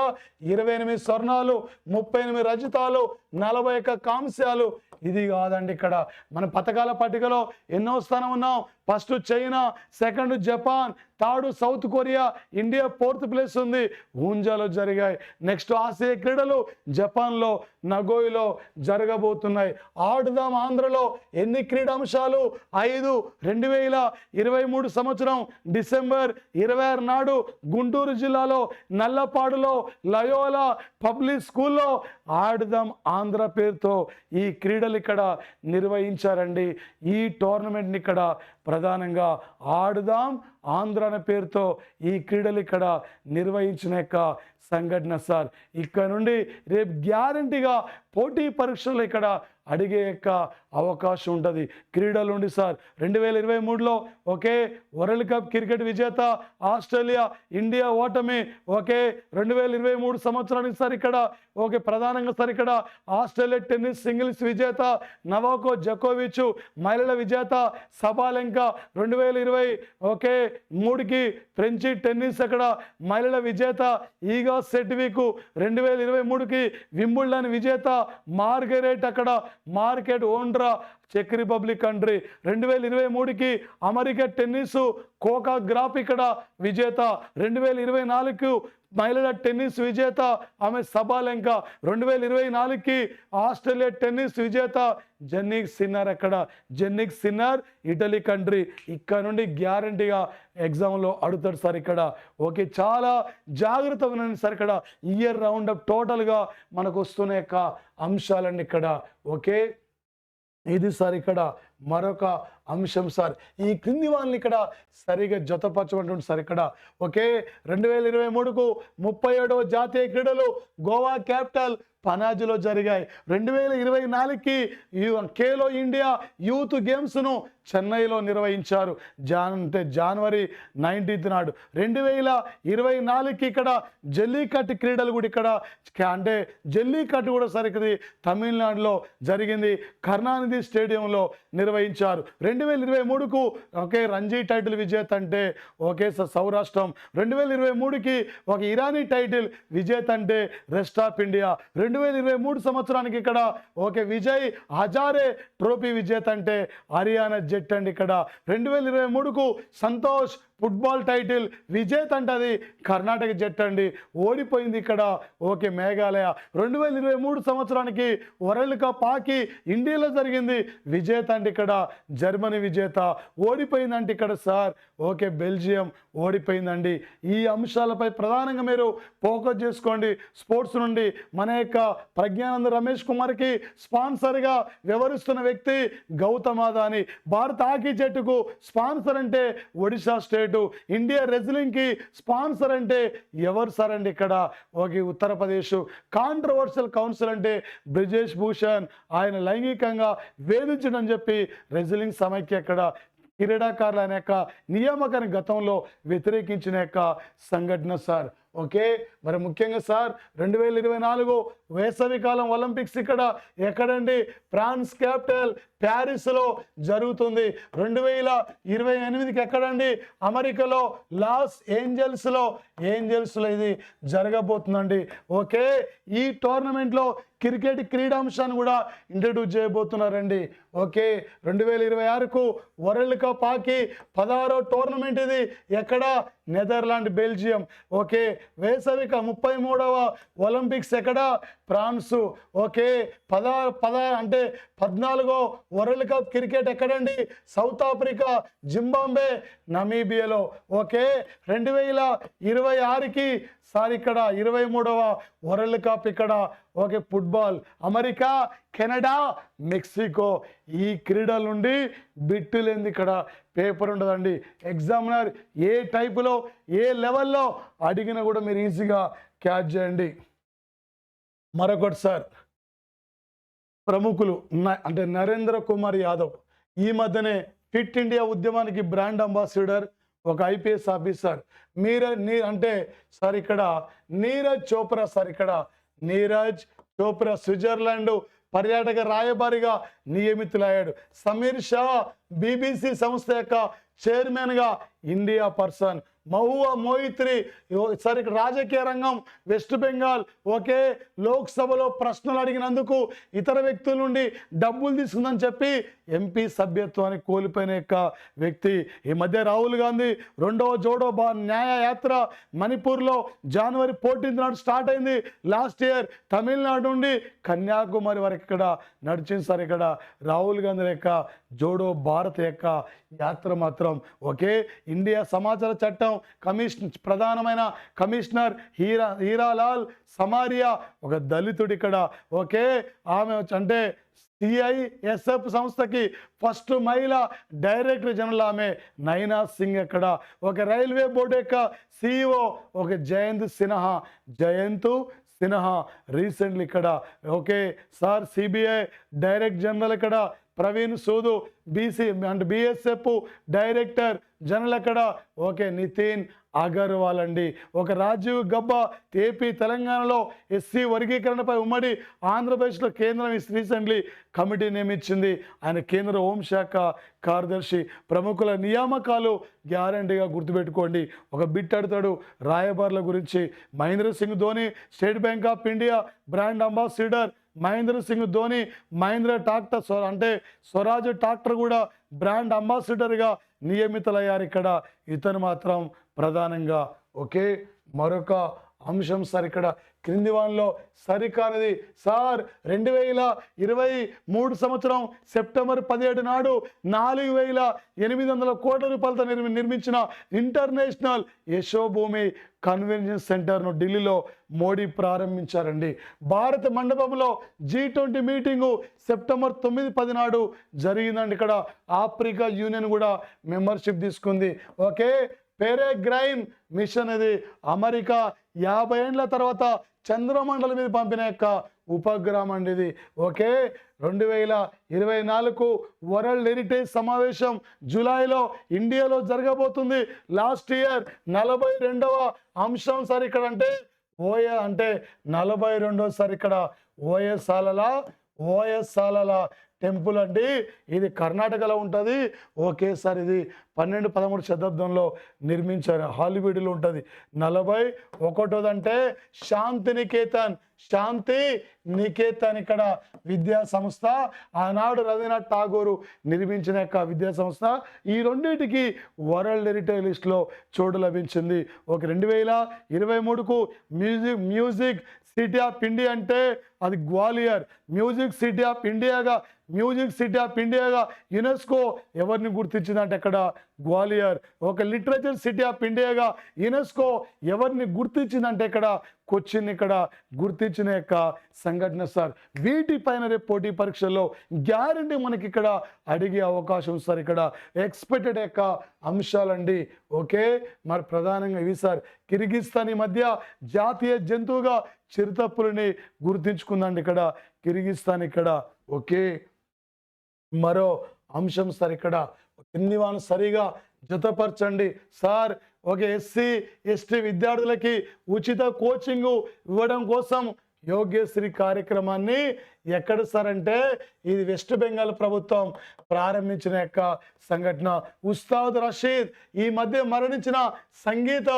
28 స్వర్ణాలు, 38 రజతాలు, 41 కాంస్యాలు. ఇది కాదండి. ఇక్కడ మన పథకాల పట్టికలో ఎన్నో స్థానం ఉన్నాం? First China, second Japan, third south Korea, India 4th place ఉంది. ఊంజాలో జరిగాయి. నెక్స్ట్ ఆసియా క్రీడలు జపాన్లో నగోయిలో జరగబోతున్నాయి. ఆడుదాం ఆంధ్రలో ఎన్ని క్రీడాంశాలు? 5. 2023 సంవత్సరం డిసెంబర్ 26 నాడు గుంటూరు జిల్లాలో నల్లపాడులో లయోలా పబ్లిక్ స్కూల్లో ఆడుదాం ఆంధ్ర పేరుతో ఈ క్రీడలు ఇక్కడ నిర్వహించారండి. ఈ టోర్నమెంట్ని ఇక్కడ ప్రధానంగా ఆడుదాం ఆంధ్ర అనే పేరుతో ఈ క్రీడలు ఇక్కడ నిర్వహించిన యొక్క సంఘటన సార్. ఇక్కడ నుండి రేపు గ్యారంటీగా పోటీ పరీక్షలు ఇక్కడ అడిగే యొక్క అవకాశం ఉంటుంది క్రీడల నుండి సార్. 2023లో ఓకే వరల్డ్ కప్ క్రికెట్ విజేత ఆస్ట్రేలియా, ఇండియా ఓటమి. ఓకే 2023 సంవత్సరానికి సార్ ఇక్కడ ఓకే ప్రధానంగా సార్ ఇక్కడ ఆస్ట్రేలియా టెన్నిస్ సింగిల్స్ విజేత నవాకో జకోవిచ్, మహిళల విజేత సబాలెంక. 2020 ఓకే 3కి ఫ్రెంచి టెన్నిస్ అక్కడ మహిళల విజేత ఈగా సెట్విక్. 2023కి వింబుల్డన్ విజేత మార్గరెట్ అక్కడ మార్కెట్ ఓండ్రా చెక్ రిపబ్లిక్ కంట్రీ. 2023కి అమెరికా టెన్నిస్ కోకా గ్రాఫ్ ఇక్కడ విజేత. 2024కు మహిళల టెన్నిస్ విజేత ఆమె సబాలెంక. 2024కి ఆస్ట్రేలియా టెన్నిస్ విజేత జెన్నిక్ సిన్నర్ అక్కడ జెన్నిక్ సిన్నర్ ఇటలీ కంట్రీ. ఇక్కడ నుండి గ్యారంటీగా ఎగ్జామ్లో అడుగుతాడు సార్ ఇక్కడ. ఓకే చాలా జాగ్రత్తగా ఉండండి సార్. ఇక్కడ ఇయర్ రౌండ్ అప్ టోటల్గా మనకు వస్తున్న యొక్క అంశాలన్నీ ఇక్కడ. ఓకే ఇది సార్ ఇక్కడ మరొక అంశం సార్. ఈ క్రింది వాళ్ళని ఇక్కడ సరిగా జతపరచమంటుంది సార్ ఇక్కడ. ఓకే 2023కు 37వ జాతీయ క్రీడలు గోవా క్యాపిటల్ పనాజీలో జరిగాయి. 2024కి ఖేలో ఇండియా యూత్ గేమ్స్ను చెన్నైలో నిర్వహించారు. జనవరి 19th నాడు. 2024కి ఇక్కడ జల్లికట్టు క్రీడలు కూడా ఇక్కడ అంటే జల్లికట్టు కూడా సరిగ్గా తమిళనాడులో జరిగింది. కరుణానిధి స్టేడియంలో నిర్వహించారు. 2023కు ఓకే రంజీ టైటిల్ విజేత అంటే ఓకే సౌరాష్ట్రం. 2023కి ఒక ఇరానీ టైటిల్ విజేత అంటే రెస్ట్ ఆఫ్ ఇండియా. 2023 సంవత్సరానికి ఇక్కడ ఓకే విజయ్ హజారే ట్రోఫీ విజేత అంటే హర్యానా జెట్ అండి ఇక్కడ. 2023కు సంతోష్ ఫుట్బాల్ టైటిల్ విజేత అంటే అది కర్ణాటక జట్టు అండి, ఓడిపోయింది ఇక్కడ ఓకే మేఘాలయ. 2023 సంవత్సరానికి వరల్డ్ కప్ హాకీ ఇండియాలో జరిగింది, విజేత అంటే ఇక్కడ జర్మనీ విజేత, ఓడిపోయిందంటే ఇక్కడ సార్ ఓకే బెల్జియం ఓడిపోయిందండి. ఈ అంశాలపై ప్రధానంగా మీరు ఫోకస్ చేసుకోండి. స్పోర్ట్స్ నుండి మన యొక్క ప్రజ్ఞానంద రమేష్ కుమార్కి స్పాన్సర్గా వ్యవహరిస్తున్న వ్యక్తి గౌతమ్ అదాని. భారత హాకీ జట్టుకు స్పాన్సర్ అంటే ఒడిశా స్టేటు. ఇండియా రెజ్లింగ్కి స్పాన్సర్ అంటే ఎవరు సార్ అండి ఇక్కడ ఓకే ఉత్తరప్రదేశ్. కాంట్రవర్షియల్ కౌన్సిల్ అంటే బ్రిజేష్ భూషణ్, ఆయన లైంగికంగా వేధించడం చెప్పి రెజ్లింగ్ సమైక్య ఇక్కడ క్రీడాకారుల అనే యొక్క నియామకాన్ని గతంలో వ్యతిరేకించిన యొక్క సంఘటన సార్ ఓకే. మరి ముఖ్యంగా సార్ 2024 వేసవికాలం ఒలింపిక్స్ ఇక్కడ ఎక్కడండి, ఫ్రాన్స్ క్యాపిటల్ ప్యారిస్లో జరుగుతుంది. 2028కి ఎక్కడండి, అమెరికాలో లాస్ ఏంజల్స్లో ఇది జరగబోతుందండి ఓకే. ఈ టోర్నమెంట్లో క్రికెట్ క్రీడాంశాన్ని కూడా ఇంట్రడ్యూస్ చేయబోతున్నారండి ఓకే. 2026కు వరల్డ్ కప్ హాకీ 16వ టోర్నమెంట్ ఇది ఎక్కడ, నెదర్లాండ్ బెల్జియం ఓకే. వేసవిక 33వ ఒలింపిక్స్ ఎక్కడ, ఫ్రాన్సు ఓకే. 14వ వరల్డ్ కప్ క్రికెట్ ఎక్కడండి, సౌత్ ఆఫ్రికా, జింబాబ్వే, నమీబియాలో ఓకే. 2026కి సార్ ఇక్కడ 23వ వరల్డ్ కప్ ఇక్కడ okay football, America, Canada, Mexico. ఈ క్రీడల నుండి బిట్టులేంది ఇక్కడ పేపర్ ఉండదండి. ఎగ్జామినర్ ఏ టైపులో ఏ లెవెల్లో అడిగినా కూడా మీరు ఈజీగా క్యాచ్ చేయండి. మరొకటి సార్, ప్రముఖులు అంటే నరేంద్ర కుమార్ యాదవ్ ఈ మధ్యనే ఫిట్ ఇండియా ఉద్యమానికి బ్రాండ్ అంబాసిడర్, ఒక ఐపీఎస్ ఆఫీసర్. అంటే సార్ ఇక్కడ నీరజ్ చోప్రా సార్ ఇక్కడ నీరజ్ చోప్రా స్విట్జర్లాండ్ పర్యాటక రాయబారిగా నియమితులయ్యాడు. సమీర్ షా బీబీసీ సంస్థ యొక్క చైర్మన్గా ఇండియా పర్సన్. మహువా మోయిత్రి సార్ ఇక్కడ రాజకీయ రంగం వెస్ట్ బెంగాల్ ఓకే. లోక్సభలో ప్రశ్నలు అడిగినందుకు ఇతర వ్యక్తుల నుండి డబ్బులు తీసుకుందని చెప్పి ఎంపీ సభ్యత్వాన్ని కోల్పోయిన యొక్క వ్యక్తి. ఈ మధ్య రాహుల్ గాంధీ 2వ జోడో న్యాయ యాత్ర మణిపూర్లో జనవరి 14 నాడు స్టార్ట్ అయింది. లాస్ట్ ఇయర్ తమిళనాడు నుండి కన్యాకుమారి వరకు ఇక్కడ నడిచింది సార్. ఇక్కడ రాహుల్ గాంధీ యొక్క జోడో భారత్ యొక్క యాత్ర మాత్రం ఓకే. ఇండియా సమాచార చట్టం ప్రధానమైన కమిషనర్ హీరాలాల్ సమారియా ఒక దళితుడు ఇక్కడ ఓకే. ఆమె అంటే సిఐఎస్ఎఫ్ సంస్థకి ఫస్ట్ మహిళా డైరెక్టర్ జనరల్ ఆమె నైనా సింగ్ అక్కడ ఒక రైల్వే బోర్డు యొక్క సిఇఓ ఒక జయంత్ సిన్హా రీసెంట్లీ ఇక్కడ okay. Sir CBI director general ఇక్కడ Praveen Sood, BSF director general అక్కడ ఓకే నితిన్ అగర్వాల్ అండి. ఒక రాజీవ్ గబ్బా ఏపీ తెలంగాణలో ఎస్సీ వర్గీకరణపై ఉమ్మడి ఆంధ్రప్రదేశ్లో కేంద్రం రీసెంట్లీ కమిటీ నియమించింది. ఆయన కేంద్ర హోంశాఖ కార్యదర్శి. ప్రముఖుల నియామకాలు గ్యారంటీగా గుర్తుపెట్టుకోండి. ఒక బిట్ అడతాడు రాయబారుల గురించి. Mahendra Singh Dhoni State Bank of India brand ambassador. Mahendra Singh Dhoni Mahindra tractor అంటే స్వరాజ్ ట్రాక్టర్ కూడా బ్రాండ్ అంబాసిడర్గా నియమితులయ్యారు ఇక్కడ. ఇతను మాత్రం ప్రధానంగా ఓకే. మరొక అంశం సార్ ఇక్కడ క్రింది వానిలో సరికానిది సార్ 2023 సంవత్సరం సెప్టెంబర్ 17 నాడు 4800 కోట్ల రూపాయలతో నిర్మించిన ఇంటర్నేషనల్ యశోభూమి కన్వెన్షన్ సెంటర్ను ఢిల్లీలో మోడీ ప్రారంభించారండి. భారత మండపంలో G20 మీటింగు సెప్టెంబర్ 9-10 నాడు జరిగిందండి. ఇక్కడ ఆఫ్రికా యూనియన్ కూడా మెంబర్షిప్ తీసుకుంది ఓకే. పెరెగ్రైన్ మిషన్ ఇది అమెరికా 50 ఏళ్ల తర్వాత చంద్రమండలం మీద పంపిన యొక్క ఉపగ్రహం అండి ఇది ఓకే. 2024 వరల్డ్ హెరిటేజ్ సమావేశం జూలైలో ఇండియాలో జరగబోతుంది. లాస్ట్ ఇయర్ 42వ అంశం సార్ ఇక్కడ అంటే అంటే 42సారి ఇక్కడ ఓఎస్ఆలల టెంపుల్ అండి. ఇది కర్ణాటకలో ఉంటుంది ఓకే సార్. ఇది 12-13 శతాబ్దంలో నిర్మించారు. హాలీవుడ్లో ఉంటుంది. 41దంటే శాంతి నికేతన్, శాంతి నికేతన్ ఇక్కడ విద్యా సంస్థ. ఆనాడు రవీంద్రనాథ్ ఠాగూర్ నిర్మించిన యొక్క విద్యా సంస్థ. ఈ రెండింటికి వరల్డ్ హెరిటేజ్ లిస్ట్లో చోటు లభించింది. 2023కు మ్యూజిక్ సిటీ ఆఫ్ ఇండియా అంటే అది గ్వాలియర్. మ్యూజిక్ సిటీ ఆఫ్ ఇండియాగా యునెస్కో ఎవరిని గుర్తించిందంటే అక్కడ గ్వాలియర్. ఒక లిటరేచర్ సిటీ ఆఫ్ ఇండియాగా యునెస్కో ఎవరిని గుర్తించిందంటే ఇక్కడ కొచ్చిన్ ఇక్కడ గుర్తించిన యొక్క సంఘటన సార్. వీటిపైన రేపు పోటీ పరీక్షల్లో గ్యారంటీ మనకి ఇక్కడ అడిగే అవకాశం సార్. ఇక్కడ ఎక్స్పెక్టెడ్ యొక్క అంశాలండి. ఓకే, మరి ప్రధానంగా ఇవి సార్. కిర్గిస్తాన్ ఈ మధ్య జాతీయ జంతువుగా చిరుతపులిని గుర్తించుకుందండి ఇక్కడ కిర్గిస్తాన్ ఇక్కడ. ఓకే, మరో అంశం సార్. ఇక్కడ కింది వాను సరిగా జతపరచండి సార్. ఓకే, ఎస్సీ ఎస్టీ విద్యార్థులకి ఉచిత కోచింగ్ ఇవ్వడం కోసం యోగ్యశ్రీ కార్యక్రమాన్ని ఎక్కడ సార్ అంటే ఇది వెస్ట్ బెంగాల్ ప్రభుత్వం ప్రారంభించిన యొక్క సంఘటన. ఉస్తాద్ రషీద్ ఈ మధ్య మరణించిన సంగీత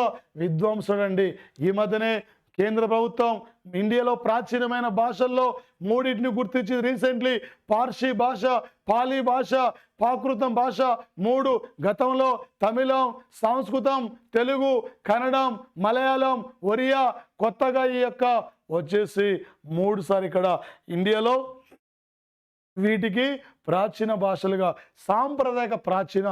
విద్వాంసుడు అండి. ఈ మధ్యనే కేంద్ర ప్రభుత్వం ఇండియాలో ప్రాచీనమైన భాషల్లో 3టిని గుర్తించింది రీసెంట్లీ. పార్సీ భాష, పాలీ భాష, ప్రాకృతం భాష 3. గతంలో తమిళం, సంస్కృతం, తెలుగు, కన్నడం, మలయాళం, ఒరియా. కొత్తగా ఈ యొక్క వచ్చేసి 3 సార్ ఇక్కడ ఇండియాలో వీటికి ప్రాచీన భాషలుగా, సాంప్రదాయక ప్రాచీన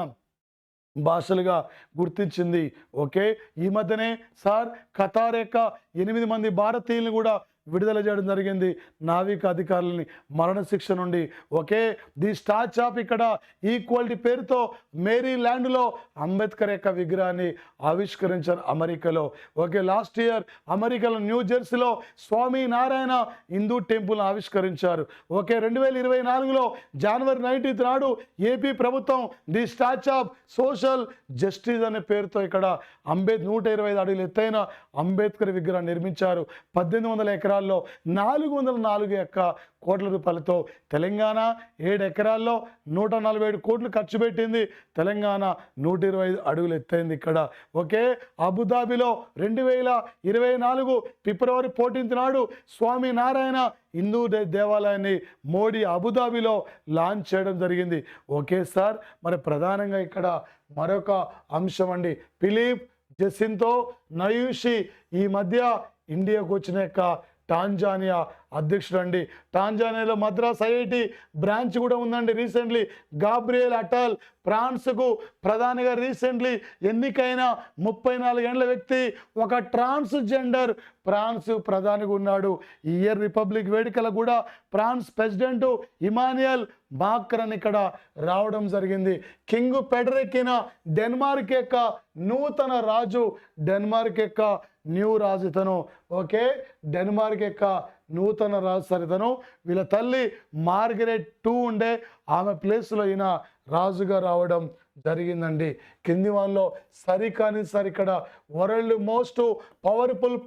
భాషలుగా గుర్తించింది. ఓకే, ఈ మధ్యనే సార్ ఖతార్ యొక్క 8 మంది భారతీయులను కూడా విడుదల చేయడం జరిగింది, నావిక అధికారులని మరణశిక్ష నుండి. ఓకే, ది స్టాచ్యూ ఆఫ్ ఇక్కడ ఈక్వాలిటీ పేరుతో మేరీల్యాండ్లో అంబేద్కర్ యొక్క విగ్రహాన్ని ఆవిష్కరించారు అమెరికాలో. ఓకే, లాస్ట్ ఇయర్ అమెరికాలో న్యూ జెర్సీలో స్వామి నారాయణ హిందూ టెంపుల్ ఆవిష్కరించారు. ఓకే, 2024లో జనవరి 19 నాడు ఏపీ ప్రభుత్వం the statue of social justice అనే పేరుతో ఇక్కడ 125 అడుగులు ఎత్తైన అంబేద్కర్ విగ్రహం నిర్మించారు. 1800 ఎకరాల్లో 404 కోట్ల రూపాయలతో. తెలంగాణ 7 ఎకరాల్లో 147 కోట్లు ఖర్చు పెట్టింది. తెలంగాణ 125 అడుగులు ఎత్తైంది ఇక్కడ. ఓకే, అబుదాబిలో 2024 ఫిబ్రవరి 14 నాడు స్వామి నారాయణ హిందూ దేవాలయాన్ని మోడీ అబుదాబిలో లాంచ్ చేయడం జరిగింది. ఓకే సార్, మరి ప్రధానంగా ఇక్కడ మరొక అంశం అండి. ఫిలిప్ జెసింతో నయూషి ఈ మధ్య ఇండియాకు వచ్చిన యొక్క టాంజానియా అధ్యక్షుడు అండి. టాంజానియాలో మద్రాస్ ఐఐటి బ్రాంచ్ కూడా ఉందండి. రీసెంట్లీ గాబ్రియల్ అటాల్ ఫ్రాన్స్కు ప్రధానిగా రీసెంట్లీ ఎన్నికైన 34 ఏళ్ల వ్యక్తి, ఒక ట్రాన్స్జెండర్ ఫ్రాన్స్ ప్రధానిగా ఉన్నాడు. ఈ ఇయర్ రిపబ్లిక్ వేడుకలకు కూడా ఫ్రాన్స్ ప్రెసిడెంట్ ఇమాన్యుయల్ మాక్రాన్ ఇక్కడ రావడం జరిగింది. కింగ్ ఫెడరిక్ డెన్మార్క్ యొక్క నూతన రాజు, డెన్మార్క్ యొక్క న్యూ రాజు ఇతను. ఓకే, డెన్మార్క్ యొక్క నూతన రాజు సార్ ఇతను. వీళ్ళ తల్లి మార్గరెట్ 2 ఉండే, ఆమె ప్లేస్లో ఈయన రాజుగా రావడం జరిగిందండి. కింది వాళ్ళలో సరికాని సార్ ఇక్కడ వరల్డ్ మోస్ట్ పవర్ఫుల్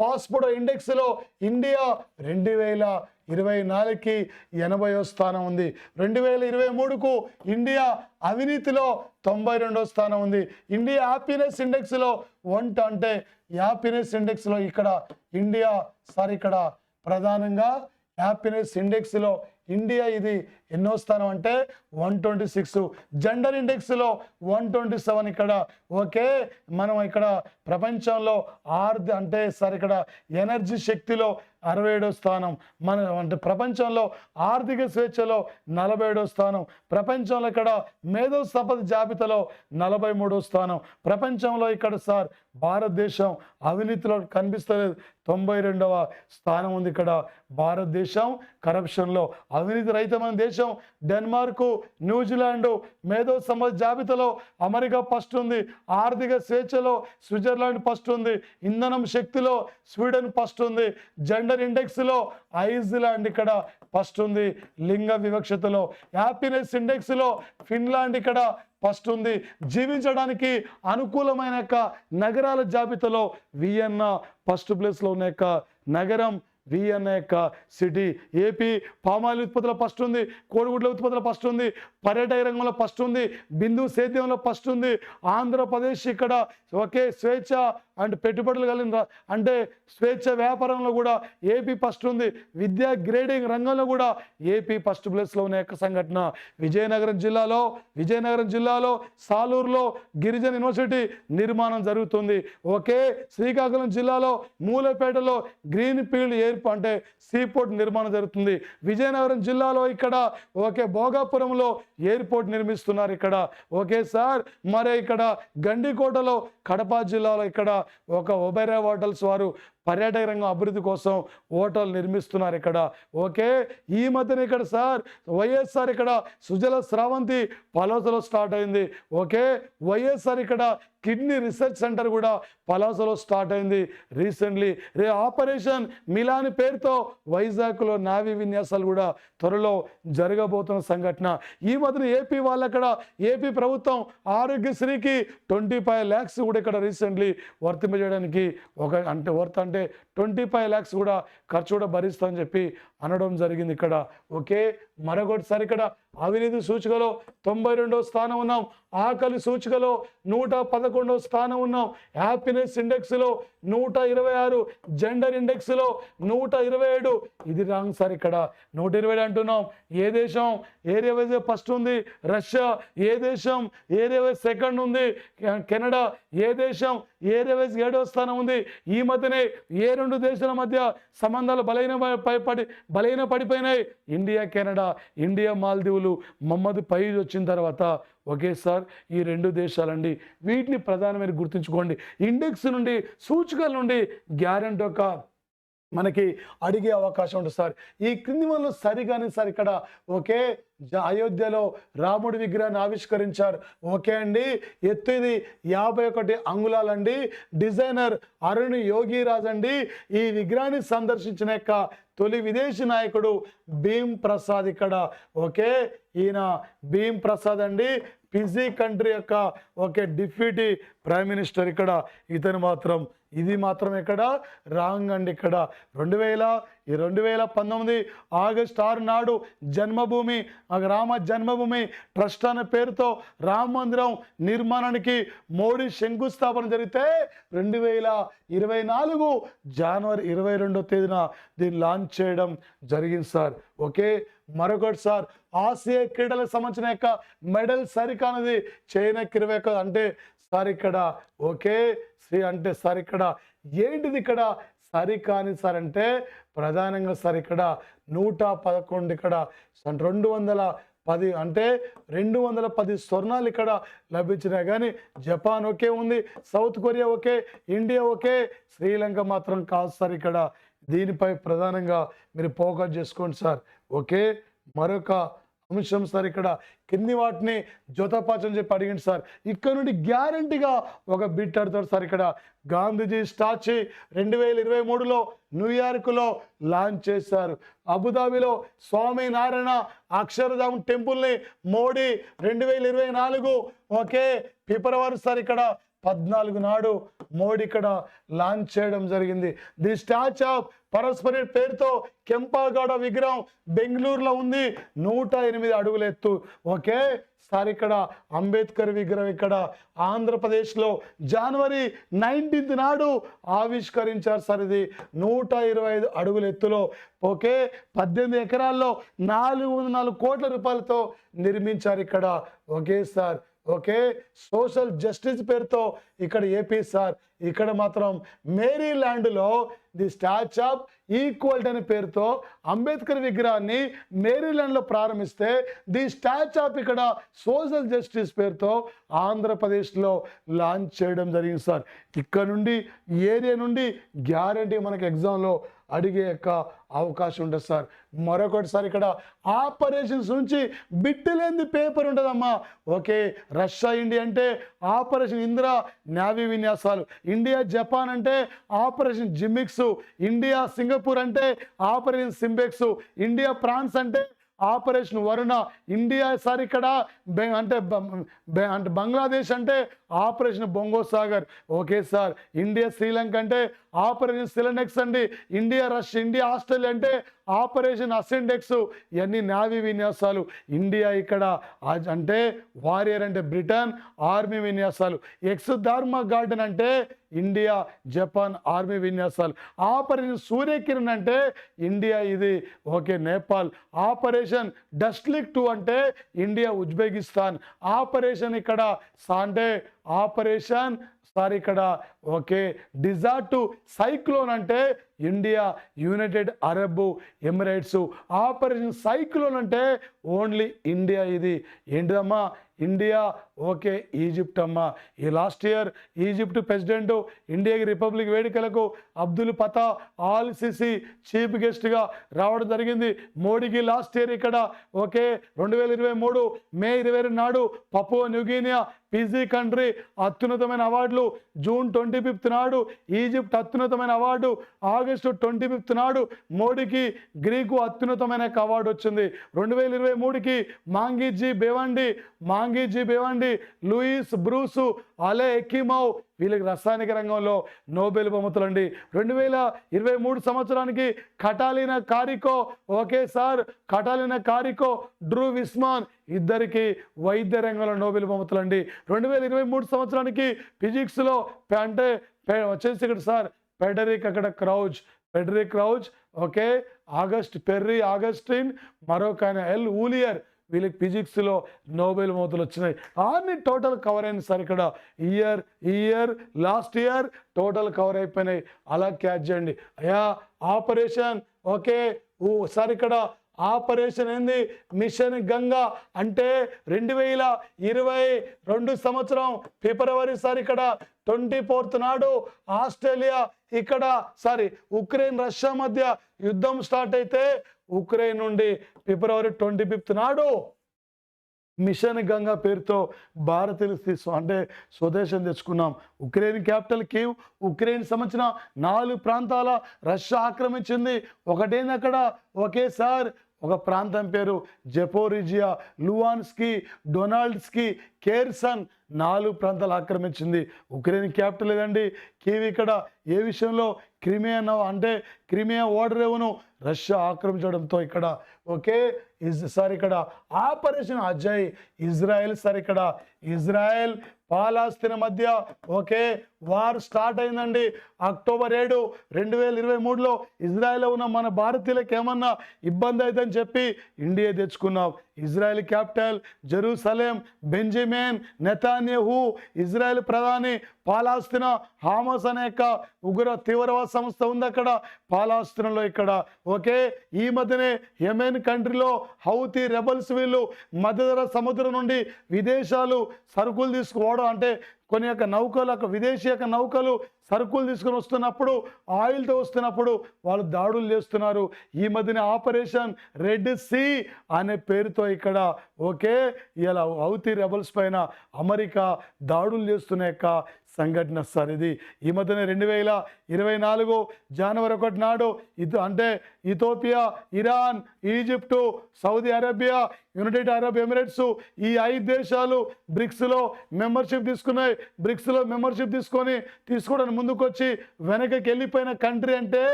పాస్పోర్ట్ ఇండెక్స్లో ఇండియా 2024కి 80వ స్థానం ఉంది. 2023కు ఇండియా అవినీతిలో 92వ స్థానం ఉంది. ఇండియా హ్యాపీనెస్ ఇండెక్స్లో అంటే హ్యాపీనెస్ ఇండెక్స్లో ఇక్కడ ఇండియా సార్ ఇక్కడ ప్రధానంగా హ్యాపీనెస్ ఇండెక్స్లో ఇండియా ఇది ఎన్నో స్థానం అంటే 126. జెండర్ ఇండెక్స్లో 127 ఇక్కడ. ఓకే, మనం ఇక్కడ ప్రపంచంలో అంటే సార్ ఇక్కడ ఎనర్జీ శక్తిలో 67వ స్థానం. మన అంటే ప్రపంచంలో ఆర్థిక స్వేచ్ఛలో 47వ స్థానం. ప్రపంచంలో ఇక్కడ మేధో సంపద జాబితాలో 43వ స్థానం. ప్రపంచంలో ఇక్కడ సార్ భారతదేశం అవినీతిలో కనిపిస్తలేదు, 92వ స్థానం ఉంది ఇక్కడ భారతదేశం కరప్షన్లో. అవినీతి రహితమైన దేశం డెన్మార్క్, న్యూజిలాండ్. మేధో సంపద జాబితాలో అమెరికా ఫస్ట్ ఉంది. ఆర్థిక స్వేచ్ఛలో స్విట్జర్లాండ్ ఫస్ట్ ఉంది. ఇంధనం శక్తిలో స్వీడన్ ఫస్ట్ ఉంది. జెండర్ ఇండెక్స్లో ఐస్లాండ్ ఇక్కడ ఫస్ట్ ఉంది. లింగ వివక్షతలో హ్యాపీనెస్ ఇండెక్స్లో ఫిన్లాండ్ ఇక్కడ ఫస్ట్ ఉంది. జీవించడానికి అనుకూలమైన నగరాల జాబితాలో వియన్నా ఫస్ట్ ప్లేస్లో ఉన్న నగరం వి అన్న యొక్క సిటీ. ఏపీ పామాయిల్ ఉత్పత్తిలో ఫస్ట్ ఉంది, కోడిగుడ్ల ఉత్పత్తిలో ఫస్ట్ ఉంది, పర్యాటక రంగంలో ఫస్ట్ ఉంది, బిందు సేద్యంలో ఫస్ట్ ఉంది. ఆంధ్రప్రదేశ్ ఇక్కడ ఒకే స్వేచ్ఛ అండ్ పెట్టుబడులు కలిగిన అంటే స్వేచ్ఛ వ్యాపారంలో కూడా ఏపీ ఫస్ట్ ఉంది. విద్యా గ్రేడింగ్ రంగంలో కూడా ఏపీ ఫస్ట్ ప్లేస్లో ఉన్న యొక్క సంఘటన విజయనగరం జిల్లాలో సాలూరులో గిరిజన యూనివర్సిటీ నిర్మాణం జరుగుతుంది. ఒకే శ్రీకాకుళం జిల్లాలో మూలపేటలో గ్రీన్ ఫీల్డ్ అంటే సీపోర్ట్ నిర్మాణం జరుగుతుంది. విజయనగరం జిల్లాలో ఇక్కడ ఒకే భోగాపురంలో ఎయిర్పోర్ట్ నిర్మిస్తున్నారు ఇక్కడ. ఓకే సార్, మరి ఇక్కడ గండికోటలో కడప జిల్లాలో ఇక్కడ ఒక ఒబెరా హోటల్స్ వారు పర్యాటక రంగం అభివృద్ధి కోసం హోటల్ నిర్మిస్తున్నారు ఇక్కడ. ఓకే, ఈ మధ్యన ఇక్కడ సార్ వైఎస్ఆర్ ఇక్కడ సుజల స్రవంతి పలాసలో స్టార్ట్ అయింది. ఓకే, వైఎస్ఆర్ ఇక్కడ కిడ్నీ రీసెర్చ్ సెంటర్ కూడా పలాసలో స్టార్ట్ అయింది రీసెంట్లీ. ఆపరేషన్ మిలాని పేరుతో వైజాగ్లో నావీ విన్యాసాలు కూడా త్వరలో జరగబోతున్న సంఘటన. ఈ మధ్యన ఏపీ వాళ్ళు అక్కడ ఏపీ ప్రభుత్వం ఆరోగ్యశ్రీకి 25 lakhs కూడా ఇక్కడ రీసెంట్లీ వర్తింపజేయడానికి అంటే 25 lakhs కూడా ఖర్చు కూడా భరిస్తామని చెప్పి అనడం జరిగింది ఇక్కడ. ఓకే, మరొకటిసారి ఇక్కడ అవినీతి సూచికలో 92వ స్థానం ఉన్నాం, ఆకలి సూచికలో 111వ స్థానం ఉన్నాం, హ్యాపీనెస్ ఇండెక్స్లో 126, జెండర్ ఇండెక్స్లో 127. ఇది రాంగ్ సార్, ఇక్కడ 127 అంటున్నాం. ఏ దేశం ఏరియా వైజ్ ఫస్ట్ ఉంది? రష్యా. ఏ దేశం ఏరియా వైజ్ సెకండ్ ఉంది? కెనడా. ఏ దేశం ఏరియా వైజ్ 7వ స్థానం ఉంది? ఈ మధ్యనే ఏ 2 దేశాల మధ్య సంబంధాలు బలహీన పడిపోయినాయి? ఇండియా కెనడా, ఇండియా మాల్దీవులు. మహమ్మద్ ఫైజ్ వచ్చిన తర్వాత ఓకే సార్ ఈ 2 దేశాలండి. వీటిని ప్రధానమైన గుర్తుంచుకోండి. ఇండెక్స్ నుండి సూచికల నుండి గ్యారెంటీ ఒక మనకి అడిగే అవకాశం ఉంటుంది సార్. ఈ క్రింది వల్ల సరిగానే సార్ ఇక్కడ ఓకే అయోధ్యలో రాముడి విగ్రహాన్ని ఆవిష్కరించారు. ఓకే అండి, ఎత్తు ఇది 51 అంగుళాలండి. డిజైనర్ అరుణ్ యోగిరాజ్ అండి. ఈ విగ్రహాన్ని సందర్శించిన యొక్క తొలి విదేశీ నాయకుడు భీమ్ ప్రసాద్ ఇక్కడ. ఓకే, ఈయన భీమ్ ప్రసాద్ అండి, ఫిజీ కంట్రీ యొక్క ఓకే డిప్యూటీ ప్రైమ్ మినిస్టర్ ఇక్కడ. ఇతను మాత్రం ఇది మాత్రం ఇక్కడ రాంగ్ అండి. ఇక్కడ 2019 ఆగస్టు 6 నాడు జన్మభూమి రామ జన్మభూమి ట్రస్ట్ అనే పేరుతో రామ మందిరం నిర్మాణానికి మోడీ శంకుస్థాపన జరిగితే 2024 జనవరి 22వ తేదీన దీన్ని లాంచ్ చేయడం జరిగింది సార్. ఓకే, మరొకటి సార్ ఆసియా క్రీడలకు సంబంధించిన యొక్క మెడల్ సరికానది చైనాకి 21 అంటే సార్ ఇక్కడ ఓకే అంటే సార్ ఇక్కడ ఏంటిది ఇక్కడ సరికాని సార్ అంటే ప్రధానంగా సార్ ఇక్కడ 111 ఇక్కడ 210 అంటే 210 స్వర్ణాలు ఇక్కడ లభించినాయి. కానీ జపాన్ ఓకే ఉంది, south Korea okay, India okay, Sri Lanka మాత్రం కాదు సార్ ఇక్కడ. దీనిపై ప్రధానంగా మీరు ఫోకస్ చేసుకోండి సార్. ఓకే, మరొక అంశం సార్ ఇక్కడ కింది వాటిని జోతపాచని చెప్పి అడిగింది సార్. ఇక్కడ నుండి గ్యారంటీగా ఒక బిట్ అడతారు సార్. ఇక్కడ గాంధీజీ స్టాచ్యూ 2023లో న్యూయార్క్లో లాంచ్ చేశారు. అబుదాబిలో స్వామి నారాయణ అక్షరధామ్ టెంపుల్ని మోడీ 2024 ఓకే ఫిబ్రవరి సార్ ఇక్కడ 14 నాడు మోడీ ఇక్కడ లాంచ్ చేయడం జరిగింది. ది స్టాచ్యూ ఆఫ్ పరస్పరి పేరుతో కెంపాగౌడ విగ్రహం బెంగళూరులో ఉంది, 108 అడుగుల ఎత్తు. ఓకే సార్ ఇక్కడ అంబేద్కర్ విగ్రహం ఇక్కడ ఆంధ్రప్రదేశ్లో జనవరి 19th నాడు ఆవిష్కరించారు సార్. ఇది 125 అడుగుల ఎత్తులో ఓకే 18 ఎకరాల్లో 404 కోట్ల రూపాయలతో నిర్మించారు ఇక్కడ. Okay sir okay social justice పేరుతో ఇక్కడ ఏపీ సార్ ఇక్కడ మాత్రం మేరీల్యాండ్లో ది స్టాచ్యూ ఆఫ్ ఈక్వాలిటీ అనే పేరుతో అంబేద్కర్ విగ్రహాన్ని మేరీల్యాండ్లో ప్రారంభిస్తే ది స్టాచ్యూ ఆఫ్ ఇక్కడ సోషల్ జస్టిస్ పేరుతో ఆంధ్రప్రదేశ్లో లాంచ్ చేయడం జరిగింది సార్. ఇక్కడ నుండి ఏరియా నుండి గ్యారంటీ మనకి ఎగ్జామ్లో అడిగే యొక్క అవకాశం ఉంటుంది సార్. మరొకటి సార్ ఇక్కడ ఆపరేషన్స్ నుంచి బిట్టు లేని పేపర్ ఉంటుందమ్మా. ఓకే రష్యా ఇండియా అంటే ఆపరేషన్ ఇందిరా నావీ విన్యాసాలు, ఇండియా జపాన్ అంటే ఆపరేషన్ జిమిక్స్, ఇండియా సింగపూర్ అంటే ఆపరేషన్ సింబెక్స్, ఇండియా ఫ్రాన్స్ అంటే ఆపరేషన్ వరుణ, ఇండియా సార్ ఇక్కడ అంటే బంగ్లాదేశ్ అంటే operation Bongo Sagar. Okay sir India Sri Lanka అంటే ఆపరేషన్ సిలెండెక్స్ అండి, ఇండియా ఆస్ట్రేలియా అంటే ఆపరేషన్ అసెండెక్స్, ఇవన్నీ నావీ విన్యాసాలు. ఇండియా ఇక్కడ అంటే వారియర్ అంటే బ్రిటన్ ఆర్మీ విన్యాసాలు. ఎక్స్ ధార్మా గార్డెన్ అంటే ఇండియా జపాన్ ఆర్మీ విన్యాసాలు. ఆపరేషన్ సూర్యకిరణ్ అంటే ఇండియా ఇది ఓకే నేపాల్. ఆపరేషన్ డస్ట్లిక్ 2 అంటే ఇండియా ఉజ్బెకిస్తాన్. ఆపరేషన్ ఇక్కడ అంటే ఆపరేషన్ ఇక్కడ ఓకే డిజార్ట్ సైక్లోన్ అంటే India United Arab Emirates. Operation cyclone అంటే ఓన్లీ ఇండియా ఇది ఏంటిదమ్మా ఇండియా ఓకే ఈజిప్ట్ అమ్మ. ఈ లాస్ట్ ఇయర్ ఈజిప్ట్ ప్రెసిడెంట్ ఇండియాకి రిపబ్లిక్ వేడుకలకు Abdul Fatah al Sisi chief గెస్ట్గా రావడం జరిగింది. మోడీకి లాస్ట్ ఇయర్ ఇక్కడ ఓకే 2023 మే 22 నాడు పపువా న్యూగినియా పీజీ కంట్రీ అత్యున్నతమైన అవార్డులు, జూన్ 25 నాడు ఈజిప్ట్ అత్యున్నతమైన అవార్డు, ఆగస్టు 25 నాడు మోడీకి గ్రీకు అత్యున్నతమైన అవార్డు వచ్చింది. 2023కి మాంగీజీ బెవండి, లూయిస్ బ్రూసు, అలే ఎకిమౌ వీళ్ళకి రసాయనిక రంగంలో నోబెల్ బహుమతులు అండి. 2023 సంవత్సరానికి Katalin Kariko okay sir Katalin Kariko, Drew Weissman ఇద్దరికి వైద్య రంగంలో నోబెల్ బహుమతులు అండి. 2023 సంవత్సరానికి ఫిజిక్స్లో అంటే వచ్చేసి ఇక్కడ sir Frederick crouch okay, Augustine మరొక ఎల్ ఊలియర్ వీళ్ళకి ఫిజిక్స్లో నోబెల్ బహుమతులు వచ్చినాయి. అన్ని టోటల్ కవర్ అయింది సార్ ఇక్కడ year last year total cover అయిపోయినాయి. అలా క్యాచ్ చేయండి అయ్యా. ఆపరేషన్ ఓకే సార్ ఇక్కడ ఆపరేషన్ ఏంది మిషన్ గంగా అంటే 2022 సంవత్సరం ఫిబ్రవరి సార్ ఇక్కడ 24th నాడు ఆస్ట్రేలియా ఇక్కడ ఉక్రెయిన్ రష్యా మధ్య యుద్ధం స్టార్ట్ అయితే ఉక్రెయిన్ నుండి ఫిబ్రవరి 25 నాడు మిషన్ గంగా పేరుతో భారతీయులు అంటే స్వదేశం తెచ్చుకున్నాం. ఉక్రెయిన్ క్యాపిటల్ కీవ్, ఉక్రెయిన్ సంబంధించిన 4 ప్రాంతాల రష్యా ఆక్రమించింది. ఒకటేంది అక్కడ ఒకేసారి ఒక ప్రాంతం పేరు జెపోరిజియా, లువాన్స్కీ, డొనాల్డ్స్కీ, కేర్సన్ 4 ప్రాంతాలు ఆక్రమించింది. ఉక్రెయిన్ క్యాపిటల్ ఏదండి కీవ్. ఇక్కడ ఏ విషయంలో క్రిమియా ఓడరేవును రష్యా ఆక్రమించడంతో ఇక్కడ ఓకే ఇక్కడ ఆపరేషన్ అజయ్ ఇజ్రాయెల్ ఇక్కడ ఇజ్రాయెల్ పాలస్తీనా మధ్య ఓకే వార్ స్టార్ట్ అయిందండి. అక్టోబర్ 7, 2023లో ఇజ్రాయెల్లో ఉన్న మన భారతీయులకు ఏమన్నా ఇబ్బంది అవుతుందని చెప్పి ఇండియా తెచ్చుకున్నాం. Israel capital Jerusalem, Benjamin Netanyahu Israel ప్రధాని, పాలస్తీనా హామస్ అనే ఉగ్ర తీవ్రవాద సంస్థ ఉంది అక్కడ పాలస్తీనాలో ఇక్కడ ఓకే. ఈ మధ్యనే యెమెన్ కంట్రీలో హౌతీ రెబల్స్ వీళ్ళు మధ్యధరా సముద్రం నుండి విదేశాలు సరుకులు తీసుకుపోవడం అంటే కొన్ని నౌకలు విదేశీ నౌకలు సరుకులు తీసుకొని వస్తున్నప్పుడు ఆయిల్తో వస్తున్నప్పుడు వాళ్ళు దాడులు చేస్తున్నారు. ఈ మధ్యన ఆపరేషన్ రెడ్ సీ అనే పేరుతో ఇక్కడ ఓకే ఇలా హౌతీ రెబల్స్ పైన అమెరికా దాడులు చేస్తున్న సంఘటన సార్ ఇది. ఈ మధ్యన 2024 జనవరి 1 నాడు అంటే Ethiopia, Iran, Egypt, Saudi Arabia, United Arab Emirates ఈ 5 దేశాలు బ్రిక్స్లో మెంబర్షిప్ తీసుకున్నాయి. బ్రిక్స్లో మెంబర్షిప్ తీసుకోవడానికి ముందుకు వచ్చి వెనకకి వెళ్ళిపోయిన కంట్రీ అంటే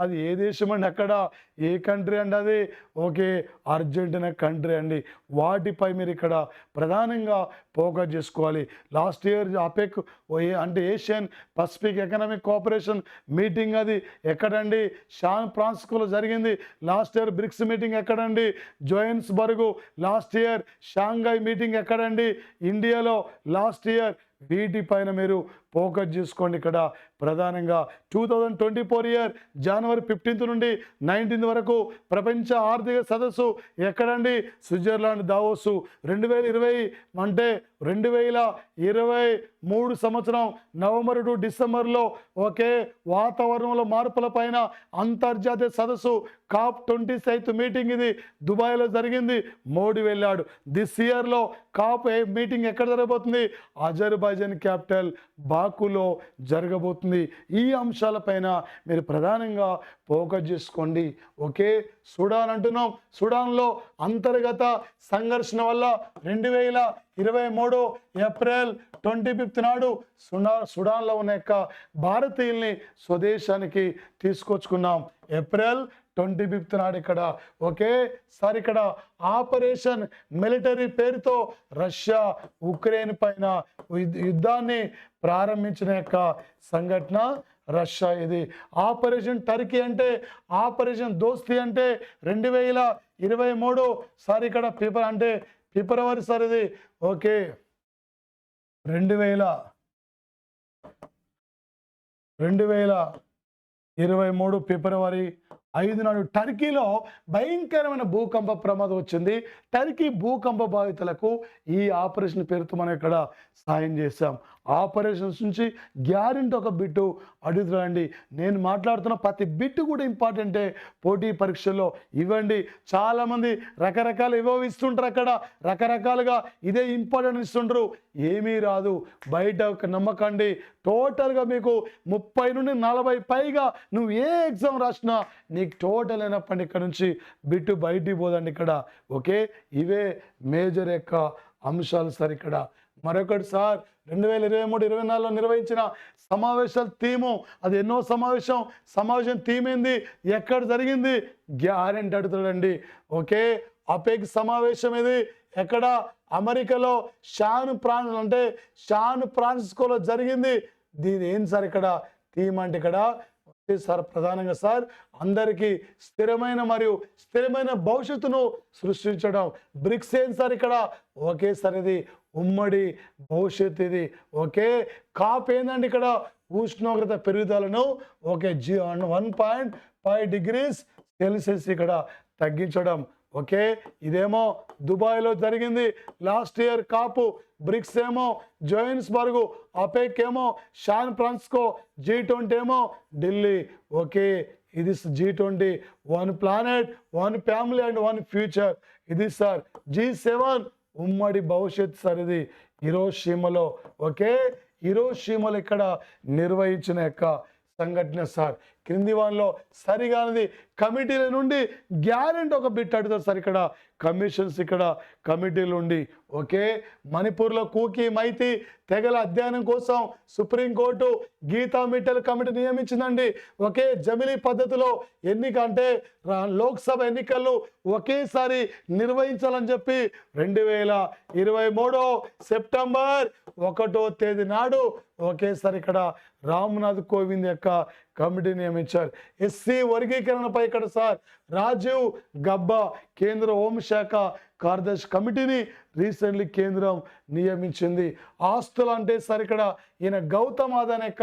అది ఏ దేశం అండి? అక్కడ ఏ కంట్రీ అండి? అది ఓకే అర్జెంటీనా కంట్రీ అండి. వాటిపై మీరు ఇక్కడ ప్రధానంగా ఫోకస్ చేసుకోవాలి. లాస్ట్ ఇయర్ అపెక్ అంటే Asian Pacific economic cooperation meeting అది ఎక్కడండి? శాన్ ఫ్రాన్సిస్కోలో జరిగింది. లాస్ట్ ఇయర్ బ్రిక్స్ మీటింగ్ ఎక్కడండి? Johannesburg. Last year Shanghai meeting ఎక్కడండి? ఇండియాలో లాస్ట్ ఇయర్. వీటిపైన మీరు ఫోకస్ చేసుకోండి. ఇక్కడ ప్రధానంగా 2024 ఇయర్ జనవరి 15 నుండి 19 వరకు ప్రపంచ ఆర్థిక సదస్సు ఎక్కడండి? Switzerland Davos. 2020 అంటే 2023 సంవత్సరం నవంబర్ టు డిసెంబర్లో ఒకే వాతావరణంలో మార్పుల పైన అంతర్జాతీయ సదస్సు COP26 మీటింగ్ ఇది దుబాయ్లో జరిగింది. మోడీ వెళ్ళాడు. దిస్ ఇయర్లో COP మీటింగ్ ఎక్కడ జరగబోతుంది? అజర్బైజాన్ క్యాపిటల్ బాకులో జరగబోతుంది. ఈ అంశాలపైన మీరు ప్రధానంగా ఫోకస్ చేసుకోండి. ఓకే సుడాన్ అంటున్నాం. సుడాన్లో అంతర్గత సంఘర్షణ వల్ల 2023 ఏప్రిల్ 25 నాడు సుడాన్లో ఉన్న యొక్క భారతీయుల్ని స్వదేశానికి తీసుకొచ్చుకున్నాం. ఏప్రిల్ 25 నాడు ఇక్కడ ఓకే సార్ ఇక్కడ ఆపరేషన్ మిలిటరీ పేరుతో రష్యా ఉక్రెయిన్ పైన యుద్ధాన్ని ప్రారంభించిన యొక్క సంఘటన రష్యా ఇది. ఆపరేషన్ టర్కీ అంటే ఆపరేషన్ దోస్తీ అంటే 2023 సార్ ఇక్కడ ఫిబ్రవరి సార్ ఇది ఓకే 2023 ఫిబ్రవరి 5 నాడు టర్కీలో భయంకరమైన భూకంప ప్రమాదం వచ్చింది. టర్కీ భూకంప బాధితులకు ఈ ఆపరేషన్ పేరుతో మనం ఇక్కడ సాయం చేశాం. ఆపరేషన్స్ నుంచి గ్యారెంటీ ఒక బిట్టు అడుగుతారండి. నేను మాట్లాడుతున్న ప్రతి బిట్టు కూడా ఇంపార్టెంటే. పోటీ పరీక్షల్లో ఇవ్వండి. చాలామంది రకరకాలు ఏవో ఇస్తుంటారు, అక్కడ రకరకాలుగా ఇదే ఇంపార్టెంట్ ఇస్తుంటారు, ఏమీ రాదు. బయట నమ్మకండి. టోటల్గా మీకు 30 నుండి 40 పైగా నువ్వు ఏ ఎగ్జామ్ రాసినా నీకు టోటల్ అయినప్పటి ఇక్కడ నుంచి బిట్టు బయటికి పోదండి ఇక్కడ ఓకే. ఇవే మేజర్ యొక్క అంశాలు సార్. ఇక్కడ మరొకటి సార్ 2023-24లో నిర్వహించిన సమావేశాల థీము అది ఎన్నో సమావేశం థీమ్ ఏంది, ఎక్కడ జరిగింది, గ్యారెంటీ అడుగుతాడండి ఓకే. అపెక్ సమావేశం ఇది ఎక్కడ అమెరికాలో శాన్ ఫ్రాన్సిస్కోలో జరిగింది. దీని ఏం సార్ ఇక్కడ థీమ్ అంటే ఇక్కడ సార్ ప్రధానంగా సార్ అందరికీ స్థిరమైన భవిష్యత్తును సృష్టించడం. బ్రిక్స్ ఏం సార్ ఇక్కడ ఓకే సార్ ఇది ఉమ్మడి భవిష్యత్తు ఇది ఓకే. కాప్ ఏందండి ఇక్కడ ఉష్ణోగ్రత పెరుగుదలను ఓకే 1.5 degrees సెల్సియస్ ఇక్కడ తగ్గించడం ఓకే. ఇదేమో దుబాయ్లో జరిగింది లాస్ట్ ఇయర్ కాపు. బ్రిక్స్ ఏమో జోహెన్స్బర్గ్, అపెక్ ఏమో శాన్ ఫ్రాన్సిస్కో, G20 ఏమో ఢిల్లీ ఓకే. ఇది G20 one planet, one family and one future. ఇది సార్ G7 ఉమ్మడి భవిష్యత్ సార్. ఇది హిరోషిమాలో ఓకే. హిరోషిమాలో ఇక్కడ నిర్వహించిన యొక్క సంఘటన సార్. క్రింది వానిలో సరిగానది కమిటీల నుండి గ్యారెంటీ ఒక బిట్ అడుగుతారు సార్. ఇక్కడ కమిషన్స్ ఇక్కడ కమిటీలు ఉండి ఓకే. మణిపూర్లో కూకీ మైతి తెగల అధ్యయనం కోసం సుప్రీంకోర్టు గీతా మిట్టల్ కమిటీ నియమించిందండి ఓకే. జమిలీ పద్ధతిలో ఎన్నిక అంటే లోక్సభ ఎన్నికలు ఒకేసారి నిర్వహించాలని చెప్పి 2023 సెప్టెంబర్ 1వ తేదీ నాడు ఒకేసారి ఇక్కడ రామ్నాథ్ కోవింద్ యొక్క కమిటీ నియమించారు. ఎస్సీ వర్గీకరణపై ఇక్కడ సార్ రాజీవ్ గబ్బా కేంద్ర హోంశాఖ కార్యదర్శి కమిటీని రీసెంట్లీ కేంద్రం నియమించింది. ఆస్తులు అంటే సార్ ఇక్కడ ఈయన గౌతమ్ అదానీ యొక్క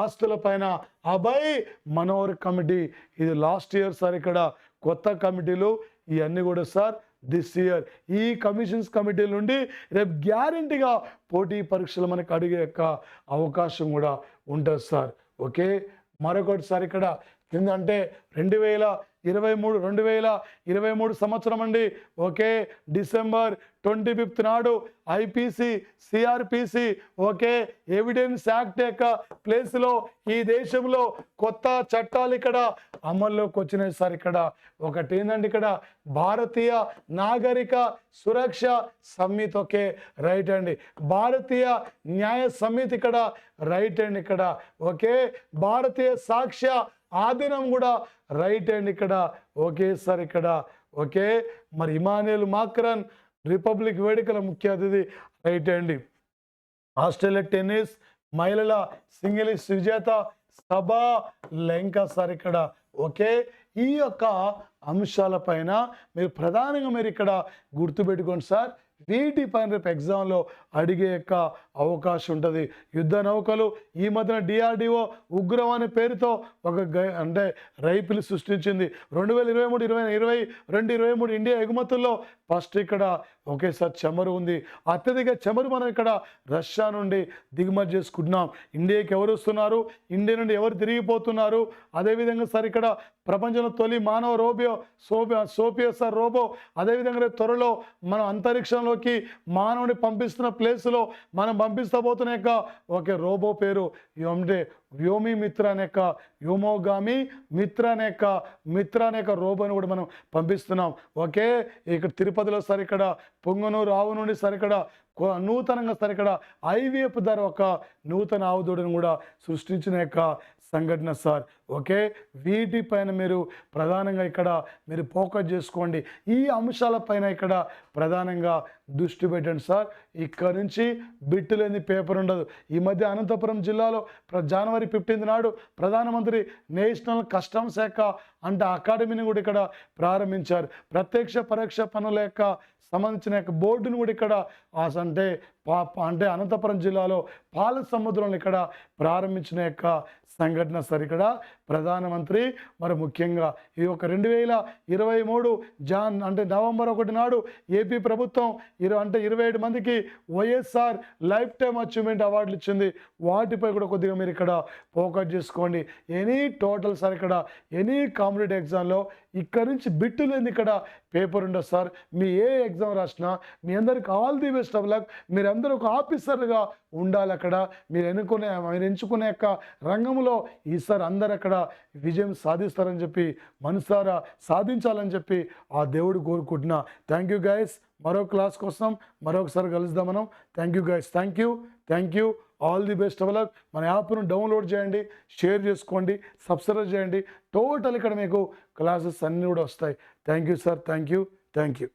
ఆస్తుల పైన అభయ్ మనోహర్ కమిటీ. ఇది లాస్ట్ ఇయర్ సార్. ఇక్కడ కొత్త కమిటీలు ఇవన్నీ కూడా సార్ దిస్ ఇయర్. ఈ కమిటీల నుండి రేపు గ్యారెంటీగా పోటీ పరీక్షలు మనకు అడిగే యొక్క అవకాశం కూడా ఉంటుంది సార్ ఓకే. మరొకటి సార్ ఇక్కడ ఏంటంటే 2023 సంవత్సరం అండి ఓకే. డిసెంబర్ 25 నాడు IPC CrPC okay evidence act యొక్క ప్లేస్లో ఈ దేశంలో కొత్త చట్టాలు ఇక్కడ అమల్లోకి వచ్చినాయి సార్. ఇక్కడ ఒకటి ఏంటంటే ఇక్కడ భారతీయ నాగరిక సురక్ష సమితి ఓకే రైట్ అండి. భారతీయ న్యాయ సమితి ఇక్కడ రైట్ అండి ఇక్కడ ఓకే. భారతీయ సాక్ష్య ఆధీనం కూడా రైట్ అండ్ ఇక్కడ ఓకే సార్ ఇక్కడ ఓకే. మరి ఇమాన్యుయల్ మాక్రాన్ రిపబ్లిక్ వేడుకల ముఖ్య అతిథి రైట్ అండి. ఆస్ట్రేలియా టెన్నిస్ మహిళల సింగిల్స్ విజేత సబా లెంకా సార్ ఇక్కడ ఓకే. ఈ యొక్క అంశాలపైన మీరు ప్రధానంగా మీరు ఇక్కడ గుర్తుపెట్టుకోండి సార్. వీటిపైన రేపు ఎగ్జామ్లో అడిగే యొక్క అవకాశం ఉంటుంది. యుద్ధ నౌకలు ఈ మధ్యన DRDO ఉగ్రం అనే పేరుతో ఒక రైఫిల్ సృష్టించింది. 2023 ఇండియా ఎగుమతుల్లో ఫస్ట్ ఇక్కడ ఒకేసారి చమురు ఉంది. అత్యధిక చమురు మనం ఇక్కడ రష్యా నుండి దిగుమతి చేసుకుంటున్నాం. ఇండియాకి ఎవరు వస్తున్నారు, ఇండియా నుండి ఎవరు తిరిగిపోతున్నారు. అదేవిధంగా సార్ ఇక్కడ ప్రపంచంలో తొలి మానవ సోఫియా సార్ రోబో. అదేవిధంగా త్వరలో మనం అంతరిక్షంలోకి మానవుని పంపిస్తున్న ప్లేస్లో మనం పంపిస్తబోతున్న యొక్క ఓకే రోబో పేరు అంటే వ్యోమి మిత్ర అనే యొక్క వ్యోమోగామి మిత్ర అనే యొక్క రోబోని కూడా మనం పంపిస్తున్నాం. ఓకే, ఇక్కడ తిరుపతిలో సార్ ఇక్కడ పొంగనూరు ఆవు నుండి సార్ ఇక్కడ నూతనంగా సార్ ఇక్కడ ఐవీఎఫ్ ద్వారా ఒక నూతన ఆవుదూడను కూడా సృష్టించిన యొక్క సంఘటన సార్. ఓకే, వీటిపైన మీరు ప్రధానంగా ఇక్కడ మీరు ఫోకస్ చేసుకోండి. ఈ అంశాలపైన ఇక్కడ ప్రధానంగా దృష్టి పెట్టండి సార్. ఇక్కడ నుంచి బిట్టు లేని పేపర్ ఉండదు. ఈ మధ్య అనంతపురం జిల్లాలో జనవరి 15 నాడు ప్రధానమంత్రి నేషనల్ కస్టమ్స్ శాఖ అంటే అకాడమీని కూడా ఇక్కడ ప్రారంభించారు. ప్రత్యక్ష పరోక్ష పన్నుల యొక్క సంబంధించిన యొక్క బోర్డును కూడా ఇక్కడ అంటే అనంతపురం జిల్లాలో పాల సముద్రంలో ఇక్కడ ప్రారంభించిన యొక్క సంఘటన సార్. ఇక్కడ ప్రధానమంత్రి మరి ముఖ్యంగా ఈ యొక్క 2023 అంటే నవంబర్ 1 నాడు ఏపీ ప్రభుత్వం 27 మందికి వైఎస్ఆర్ లైఫ్ టైమ్ అచీవ్మెంట్ అవార్డులు ఇచ్చింది. వాటిపై కూడా కొద్దిగా మీరు ఇక్కడ ఫోకస్ చేసుకోండి. ఎనీ టోటల్ సార్ ఇక్కడ ఎనీ కాంపిటేటివ్ ఎగ్జామ్లో ఇక్కడ నుంచి బిట్టు లేని ఇక్కడ పేపర్ ఉండదు సార్. మీ ఏ ఎగ్జామ్ రాసినా మీ అందరికి all the best of luck. మీరందరూ ఒక ఆఫీసర్గా ఉండాలి. అక్కడ మీరు ఎంచుకునే యొక్క రంగంలో ఈసారి అందరు అక్కడ విజయం సాధిస్తారని చెప్పి మనసారా సాధించాలని చెప్పి ఆ దేవుడు కోరుకుంటున్నా. Thank you guys. మరో క్లాస్ కోసం మరొకసారి కలుద్దాం మనం. Thank you guys. Thank you. All the best of luck. మన యాప్ను డౌన్లోడ్ చేయండి, షేర్ చేసుకోండి, సబ్స్క్రైబ్ చేయండి. టోటల్ ఇక్కడ మీకు క్లాసెస్ అన్నీ కూడా వస్తాయి. Thank you sir. Thank you.